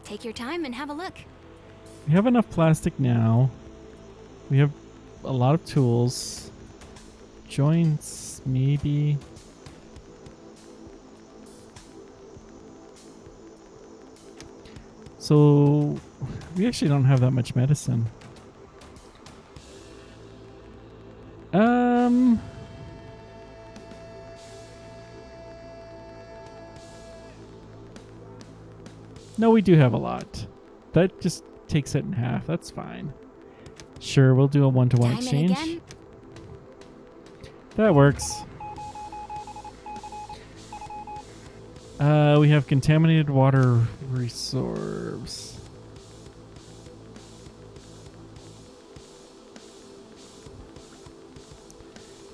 Take your time and have a look. We have enough plastic now. We have a lot of tools. Joints, maybe. So, we actually don't have that much medicine. No, we do have a lot. That just takes it in half. That's fine. Sure, we'll do a one-to-one Time and exchange. again? That works. We have contaminated water resorbs.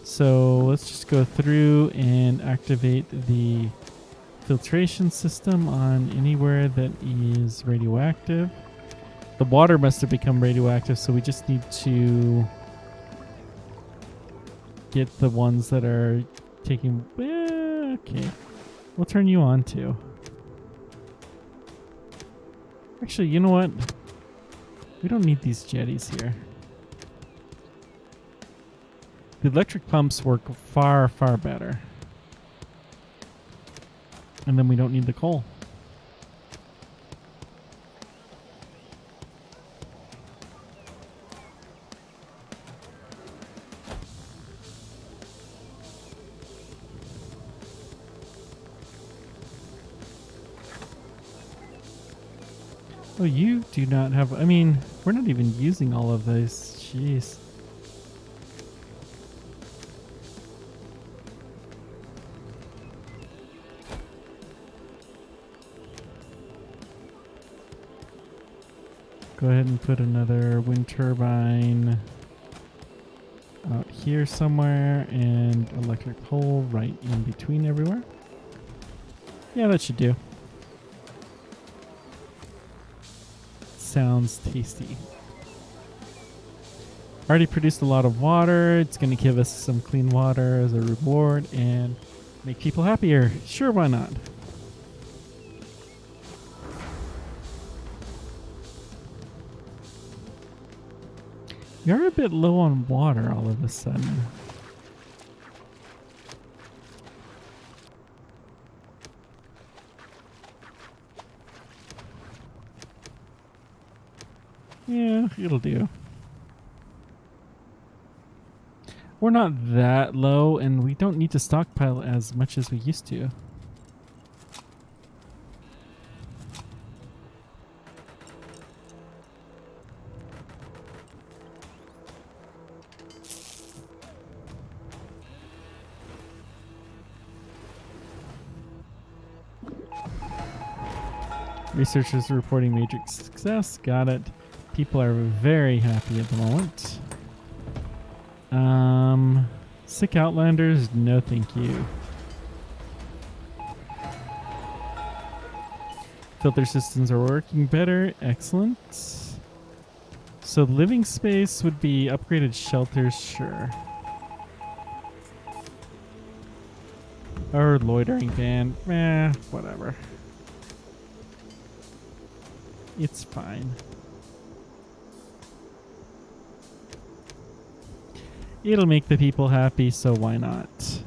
So let's just go through and activate the filtration system on anywhere that is radioactive. The water must have become radioactive, so we just need to get the ones that are taking... okay. We'll turn you on too. Actually, you know what? We don't need these jetties here. The electric pumps work far, far better. And then we don't need the coal. Oh, you do not have... I mean, we're not even using all of those. Jeez. Go ahead and put another wind turbine out here somewhere and electric pole right in between everywhere. Yeah, that should do. Sounds tasty. Already produced a lot of water. It's going to give us some clean water as a reward and make people happier. Sure, why not? You're a bit low on water all of a sudden. Yeah, it'll do. We're not that low, and we don't need to stockpile as much as we used to. Researchers are reporting major success. Got it. People are very happy at the moment. Sick Outlanders, no thank you. Filter systems are working better. Excellent. So living space would be upgraded shelters, sure. Or loitering ban. Whatever. It's fine. It'll make the people happy, so why not?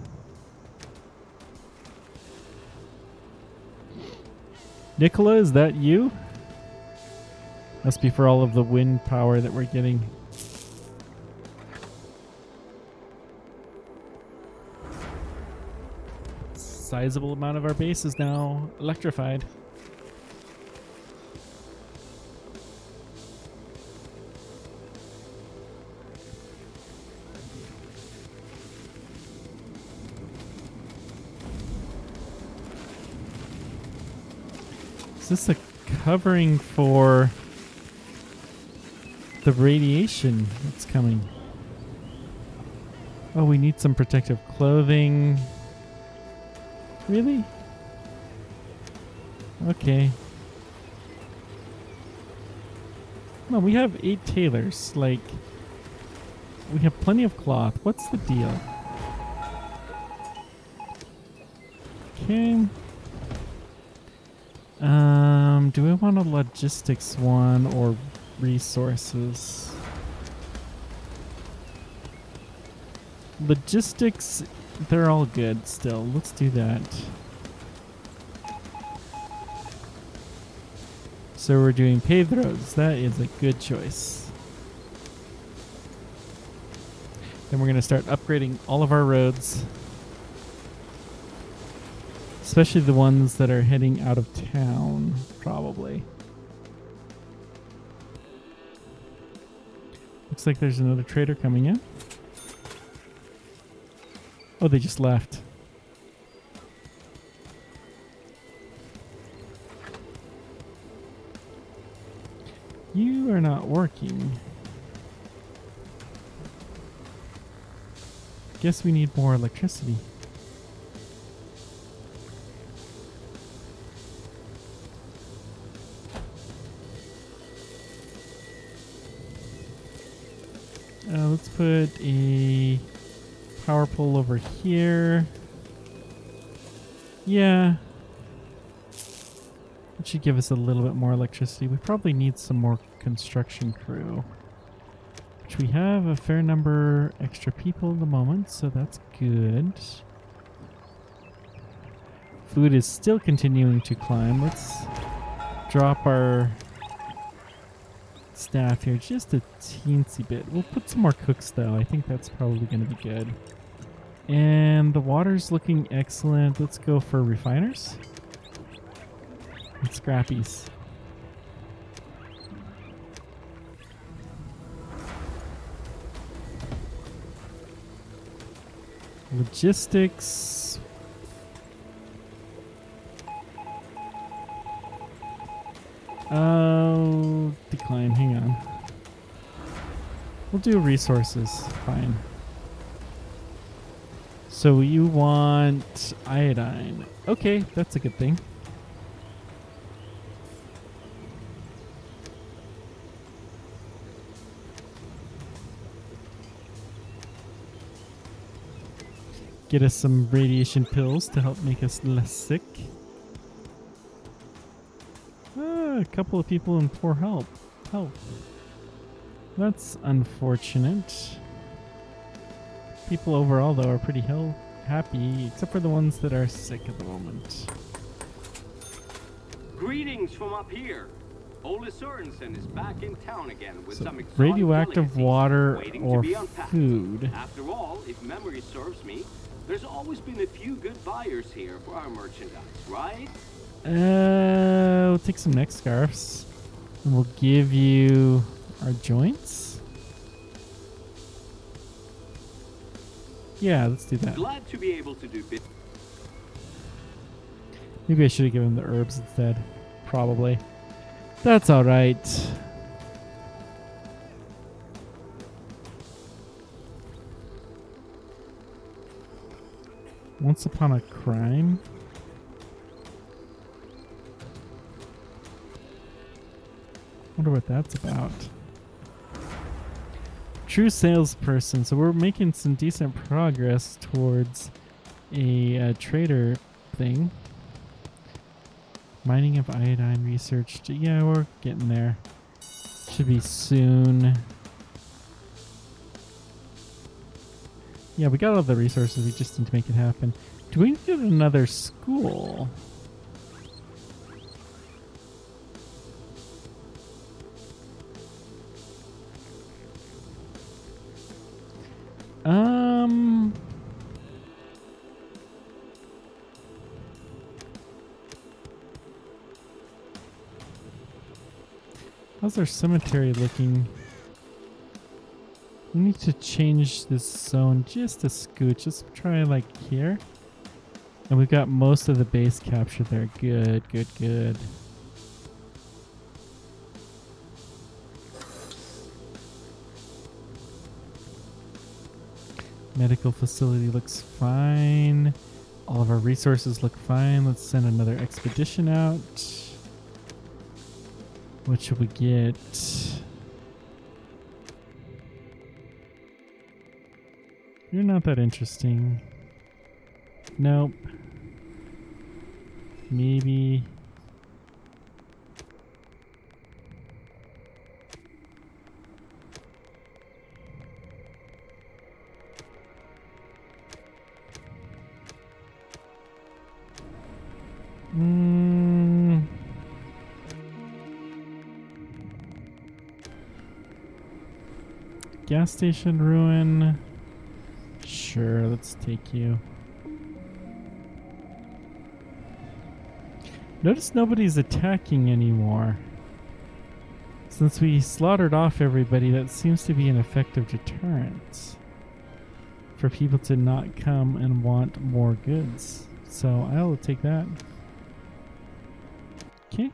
Nicola, is that you? Must be for all of the wind power that we're getting. Sizable amount of our base is now electrified. Is this a covering for the radiation that's coming? Oh, we need some protective clothing. Really? Okay. No, we have 8 tailors. Like, we have plenty of cloth. What's the deal? Okay. Do I want a logistics one or resources? Logistics, they're all good still. Let's do that. So we're doing paved roads. That is a good choice. Then we're going to start upgrading all of our roads. Especially the ones that are heading out of town, probably. Looks like there's another trader coming in. Oh, they just left. You are not working. Guess we need more electricity. Let's put a power pole over here. Yeah. It should give us a little bit more electricity. We probably need some more construction crew. Which we have a fair number extra people at the moment, so that's good. Food is still continuing to climb. Let's drop our staff here just a teensy bit. We'll put some more cooks though. I think that's probably going to be good. And the water's looking excellent. Let's go for refiners and scrappies. Logistics. Oh, decline. Hang on. We'll do resources. Fine. So you want iodine. Okay, that's a good thing. Get us some radiation pills to help make us less sick. A couple of people in poor health. That's unfortunate. People overall, though, are pretty happy, except for the ones that are sick at the moment. Greetings from up here. Ole Sorensen is back in town again with some exotic radioactive delicacies water waiting or to be unpacked. food. After all, if memory serves me, there's always been a few good buyers here for our merchandise, right? We'll take some neck scarves. And we'll give you our joints. Yeah, let's do that. Glad to be able to do Maybe I should have given him the herbs instead. Probably. That's alright. Once Upon a Crime. Wonder what that's about. True salesperson. So we're making some decent progress towards a trader thing. Mining of iodine researched. Yeah, we're getting there. Should be soon. Yeah, we got all the resources. We just need to make it happen. Do we need another school? How's our cemetery looking? We need to change this zone just a scooch. Let's try like here. And we've got most of the base captured there. Good, good, good. Medical facility looks fine. All of our resources look fine. Let's send another expedition out. What should we get? You're not that interesting. Nope. Maybe. Gas station ruin. Sure, let's take you. Notice nobody's attacking anymore. Since we slaughtered off everybody, that seems to be an effective deterrent for people to not come and want more goods. So I'll take that. Okay.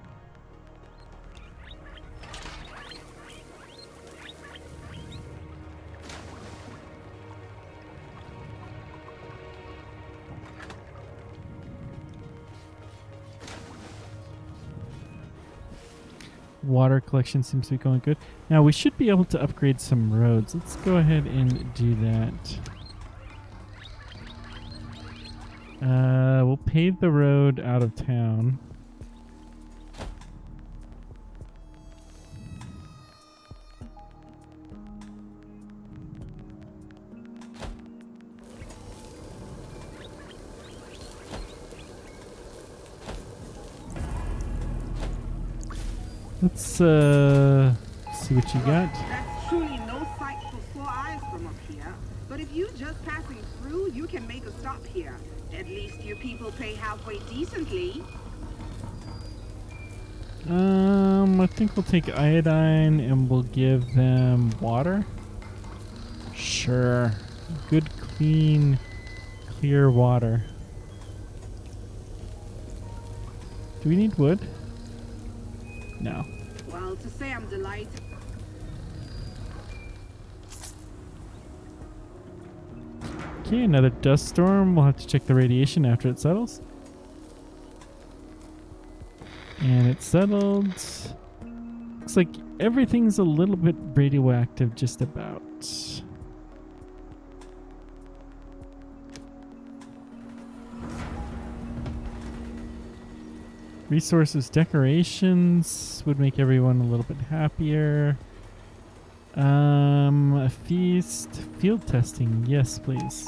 Water collection seems to be going good. Now we should be able to upgrade some roads. Let's go ahead and do that. We'll pave the road out of town. Let's see what you got. That's truly no sight for sore eyes from up here. But if you just passing through, you can make a stop here. At least you people pay halfway decently. I think we'll take iodine and we'll give them water. Sure. Good, clean, clear water. Do we need wood? No. Well, to say I'm delighted. Okay, another dust storm. We'll have to check the radiation after it settles. And it settled. Looks like everything's a little bit radioactive, just about. Resources, decorations would make everyone a little bit happier. A feast, field testing, yes, please.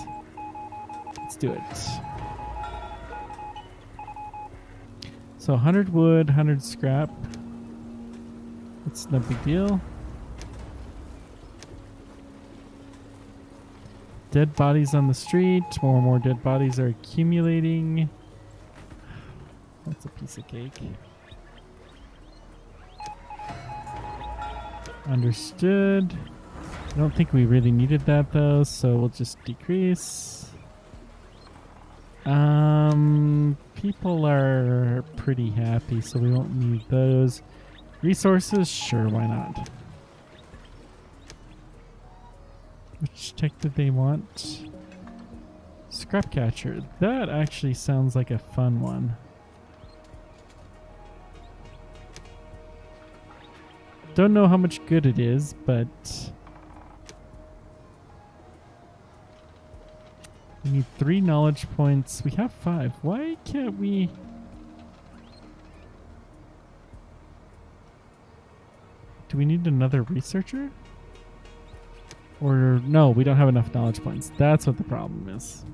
Let's do it. So 100 wood, 100 scrap. It's no big deal. Dead bodies on the street. More and more dead bodies are accumulating. That's a piece of cake. Understood. I don't think we really needed that though, so we'll just decrease. People are pretty happy, so we won't need those. Resources? Sure, why not? Which tech did they want? Scrap catcher. That actually sounds like a fun one. Don't know how much good it is, but we need 3 knowledge points. We have 5. Why can't we? Do we need another researcher? Or no, we don't have enough knowledge points. That's what the problem is.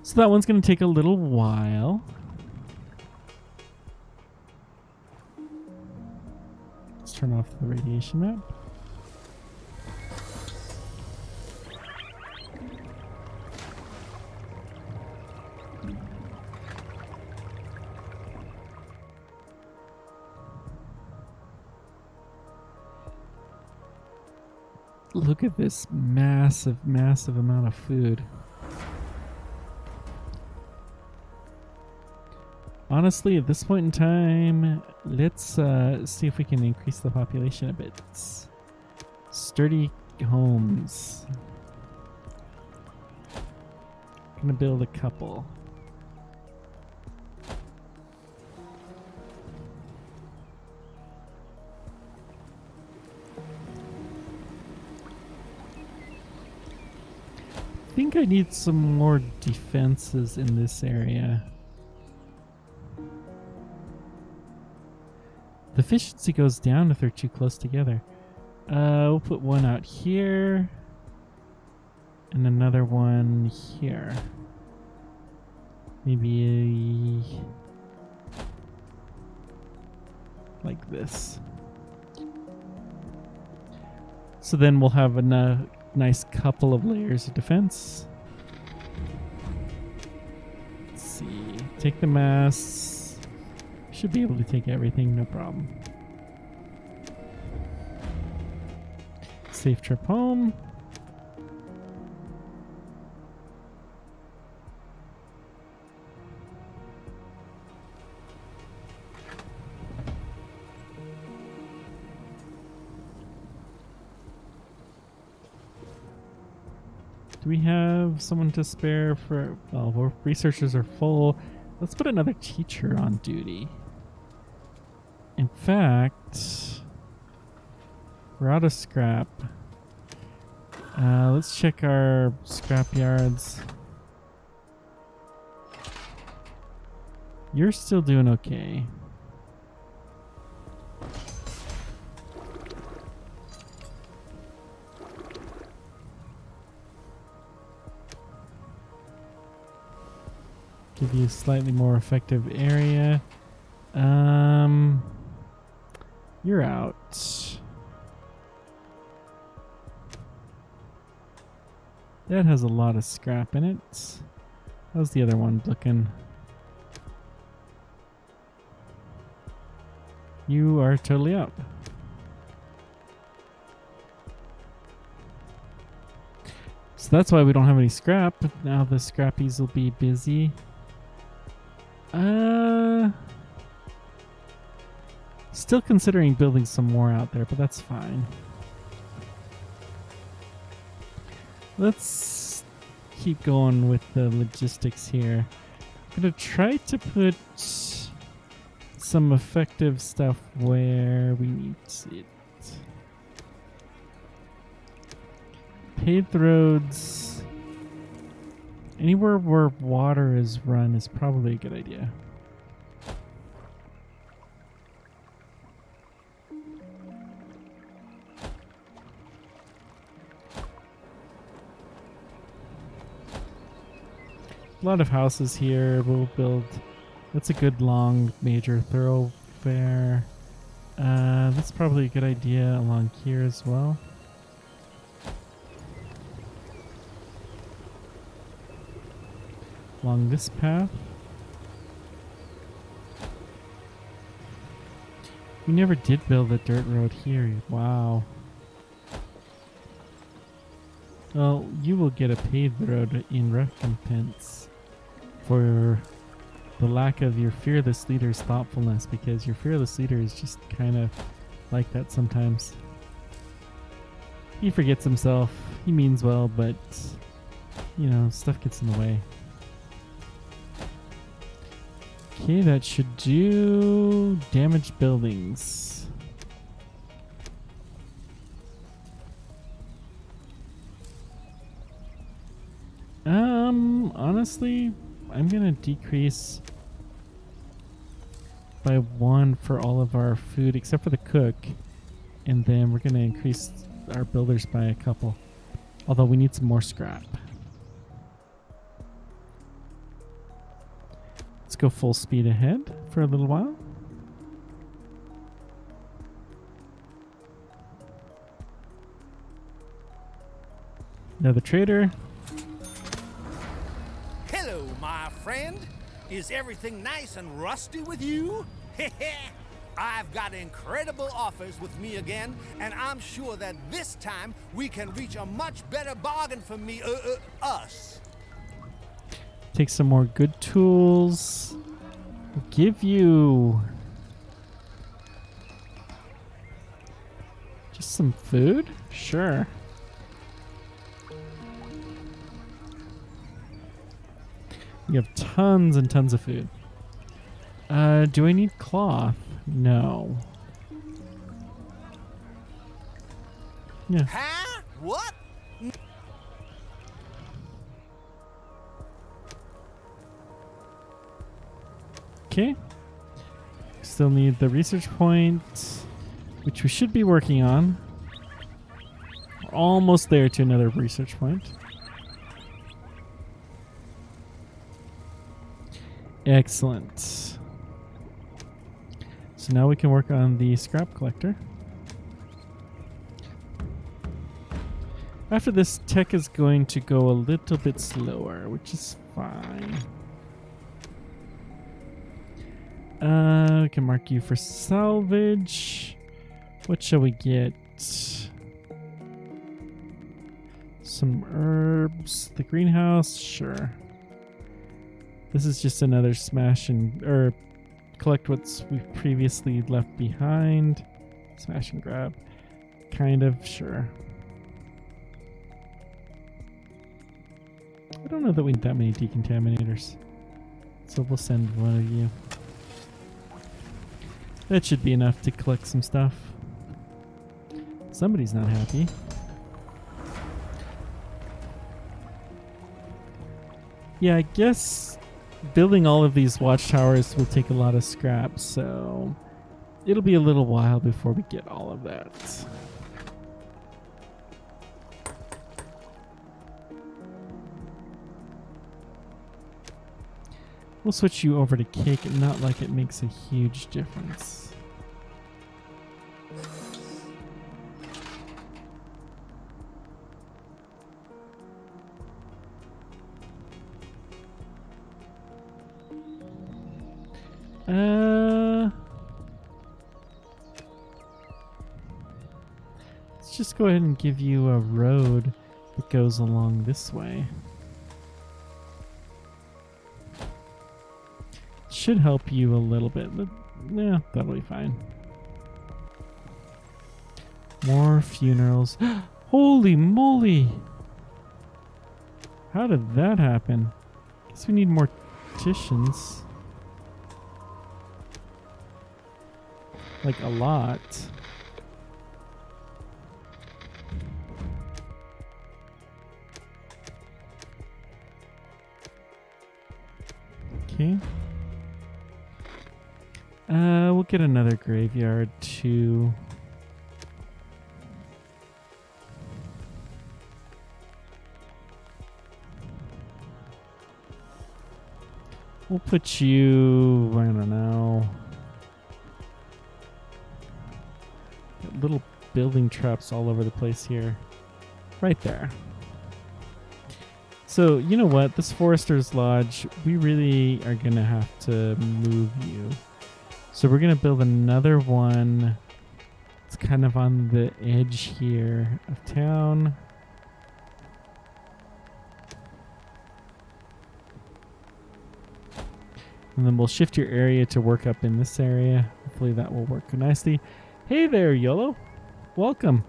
So that one's going to take a little while. Let's turn off the radiation map. Look at this massive, massive amount of food. Honestly, at this point in time, let's see if we can increase the population a bit. Sturdy homes. Gonna build a couple. I think I need some more defenses in this area. The efficiency goes down if they're too close together. We'll put one out here and another one here. Maybe like this. So then we'll have a nice couple of layers of defense. Let's see. Take the mass. Should be able to take everything, no problem. Safe trip home. Do we have someone to spare for... Well, our researchers are full. Let's put another teacher on duty. In fact, we're out of scrap. Let's check our scrap yards. You're still doing okay. Give you a slightly more effective area. You're out. That has a lot of scrap in it. How's the other one looking? You are totally out. So that's why we don't have any scrap. Now the scrappies will be busy. Still considering building some more out there, but that's fine. Let's keep going with the logistics here. I'm gonna try to put some effective stuff where we need it. Paved roads. Anywhere where water is run is probably a good idea. A lot of houses here. We'll build. That's a good long major thoroughfare. That's probably a good idea along here as well. Along this path. We never did build a dirt road here. Wow. Well, you will get a paved road in recompense for the lack of your fearless leader's thoughtfulness, because your fearless leader is just kind of like that sometimes. He forgets himself. He means well, but, you know, stuff gets in the way. Okay, that should do damaged buildings. Honestly, I'm gonna decrease by 1 for all of our food except for the cook, and then we're gonna increase our builders by a couple. Although we need some more scrap. Let's go full speed ahead for a little while. Another trader. Hello, my friend. Is everything nice and rusty with you? I've got incredible offers with me again, and I'm sure that this time we can reach a much better bargain for me, us. Take some more good tools. We'll give you just some food? Sure. We have tons and tons of food. Do I need cloth? No. Yeah. Huh? What? Okay. Still need the research point, which we should be working on. We're almost there to another research point. Excellent. So now we can work on the scrap collector. After this, tech is going to go a little bit slower, which is fine. We can mark you for salvage. What shall we get? Some herbs. The greenhouse, sure. This is just another smash and collect what's we've previously left behind. Smash and grab. Kind of, sure. I don't know that we need that many decontaminators. So we'll send one of you. That should be enough to collect some stuff. Somebody's not happy. Yeah, I guess building all of these watchtowers will take a lot of scrap, so it'll be a little while before we get all of that. We'll switch you over to cake, and not like it makes a huge difference. Let's just go ahead and give you a road that goes along this way. Should help you a little bit, but yeah, that'll be fine. More funerals. Holy moly! How did that happen? Guess we need more morticians. Like a lot. Okay. We'll get another graveyard too. We'll put you, I don't know. Got little building traps all over the place here. Right there. So, you know what? This Forester's Lodge, we really are going to have to move you. So we're going to build another one. It's kind of on the edge here of town. And then we'll shift your area to work up in this area. Hopefully that will work nicely. Hey there, YOLO. Welcome.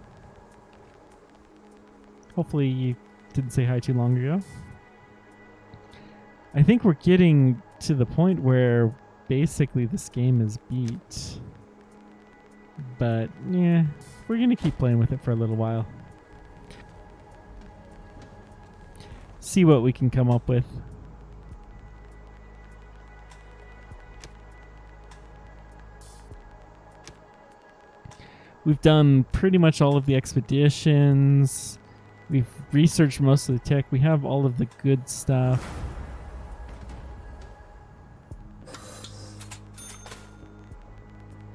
Hopefully you didn't say hi too long ago. I think we're getting to the point where basically this game is beat. But yeah, we're going to keep playing with it for a little while. See what we can come up with. We've done pretty much all of the expeditions. We've researched most of the tech. We have all of the good stuff.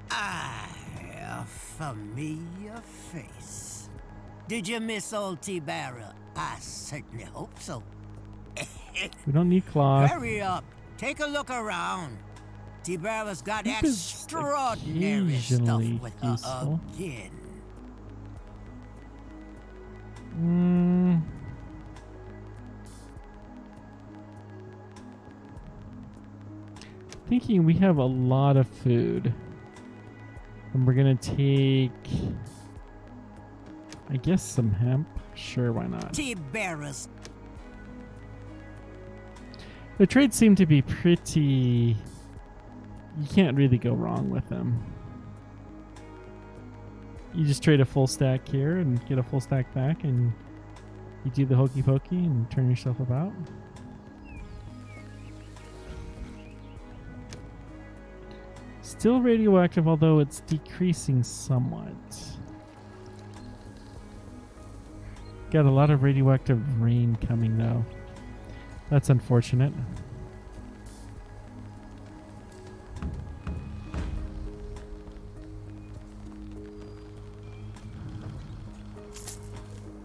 A familiar face. Did you miss old T-Barra? I certainly hope so. We don't need cloth. Hurry up. Take a look around. T-Barra's got This is extraordinary stuff occasionally with her useful. again. Thinking we have a lot of food. And we're going to take, I guess, some hemp. Sure, why not? T-Barra's. The trades seem to be pretty... You can't really go wrong with them. You just trade a full stack here and get a full stack back, and you do the hokey pokey and turn yourself about. Still radioactive, although it's decreasing somewhat. Got a lot of radioactive rain coming, though. That's unfortunate.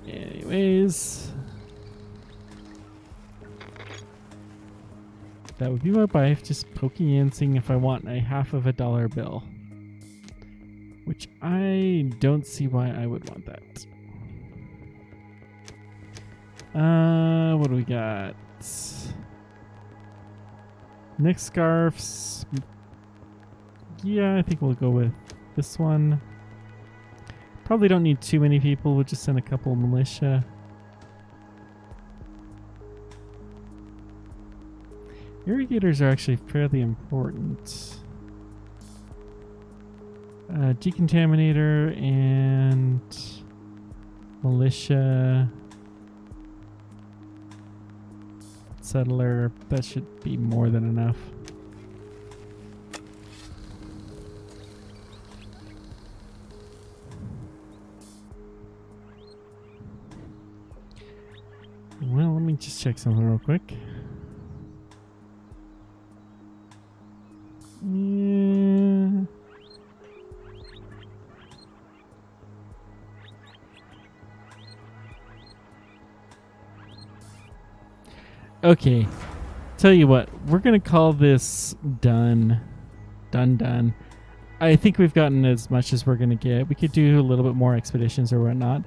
Anyways, that would be my wife just poking in, seeing if I want a $50 bill. Which I don't see why I would want that. What do we got? Next scarves. Yeah, I think we'll go with this one. Probably don't need too many people. We'll just send a couple militia. Irrigators are actually fairly important. Decontaminator and militia. Settler. That should be more than enough. Well, let me just check something real quick. Yeah. Okay. Tell you what, we're going to call this done. Done. I think we've gotten as much as we're going to get. We could do a little bit more expeditions or whatnot.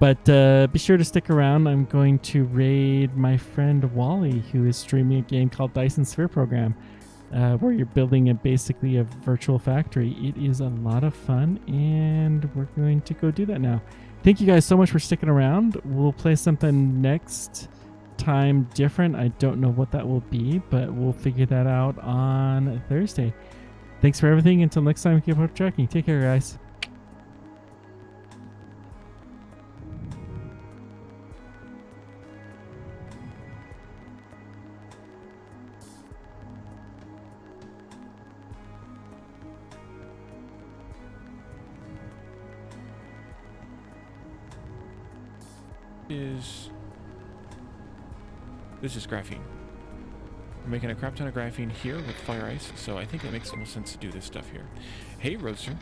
But be sure to stick around. I'm going to raid my friend Wally, who is streaming a game called Dyson Sphere Program, where you're building basically a virtual factory. It is a lot of fun, and we're going to go do that now. Thank you guys so much for sticking around. We'll play something next time different. I don't know what that will be, but we'll figure that out on Thursday. Thanks for everything. Until next time, keep up tracking. Take care, guys. This is graphene. We're making a crap ton of graphene here with fire ice, so I think it makes the most sense to do this stuff here. Hey, Roaster.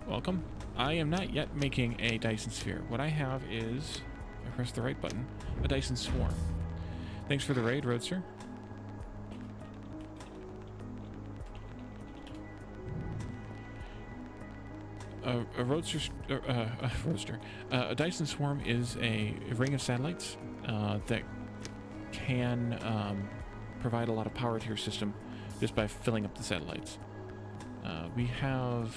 Welcome. I am not yet making a Dyson Sphere. What I have is, if I press the right button, a Dyson Swarm. Thanks for the raid, Roadster. A Dyson Swarm is a ring of satellites that can provide a lot of power to your system just by filling up the satellites. We have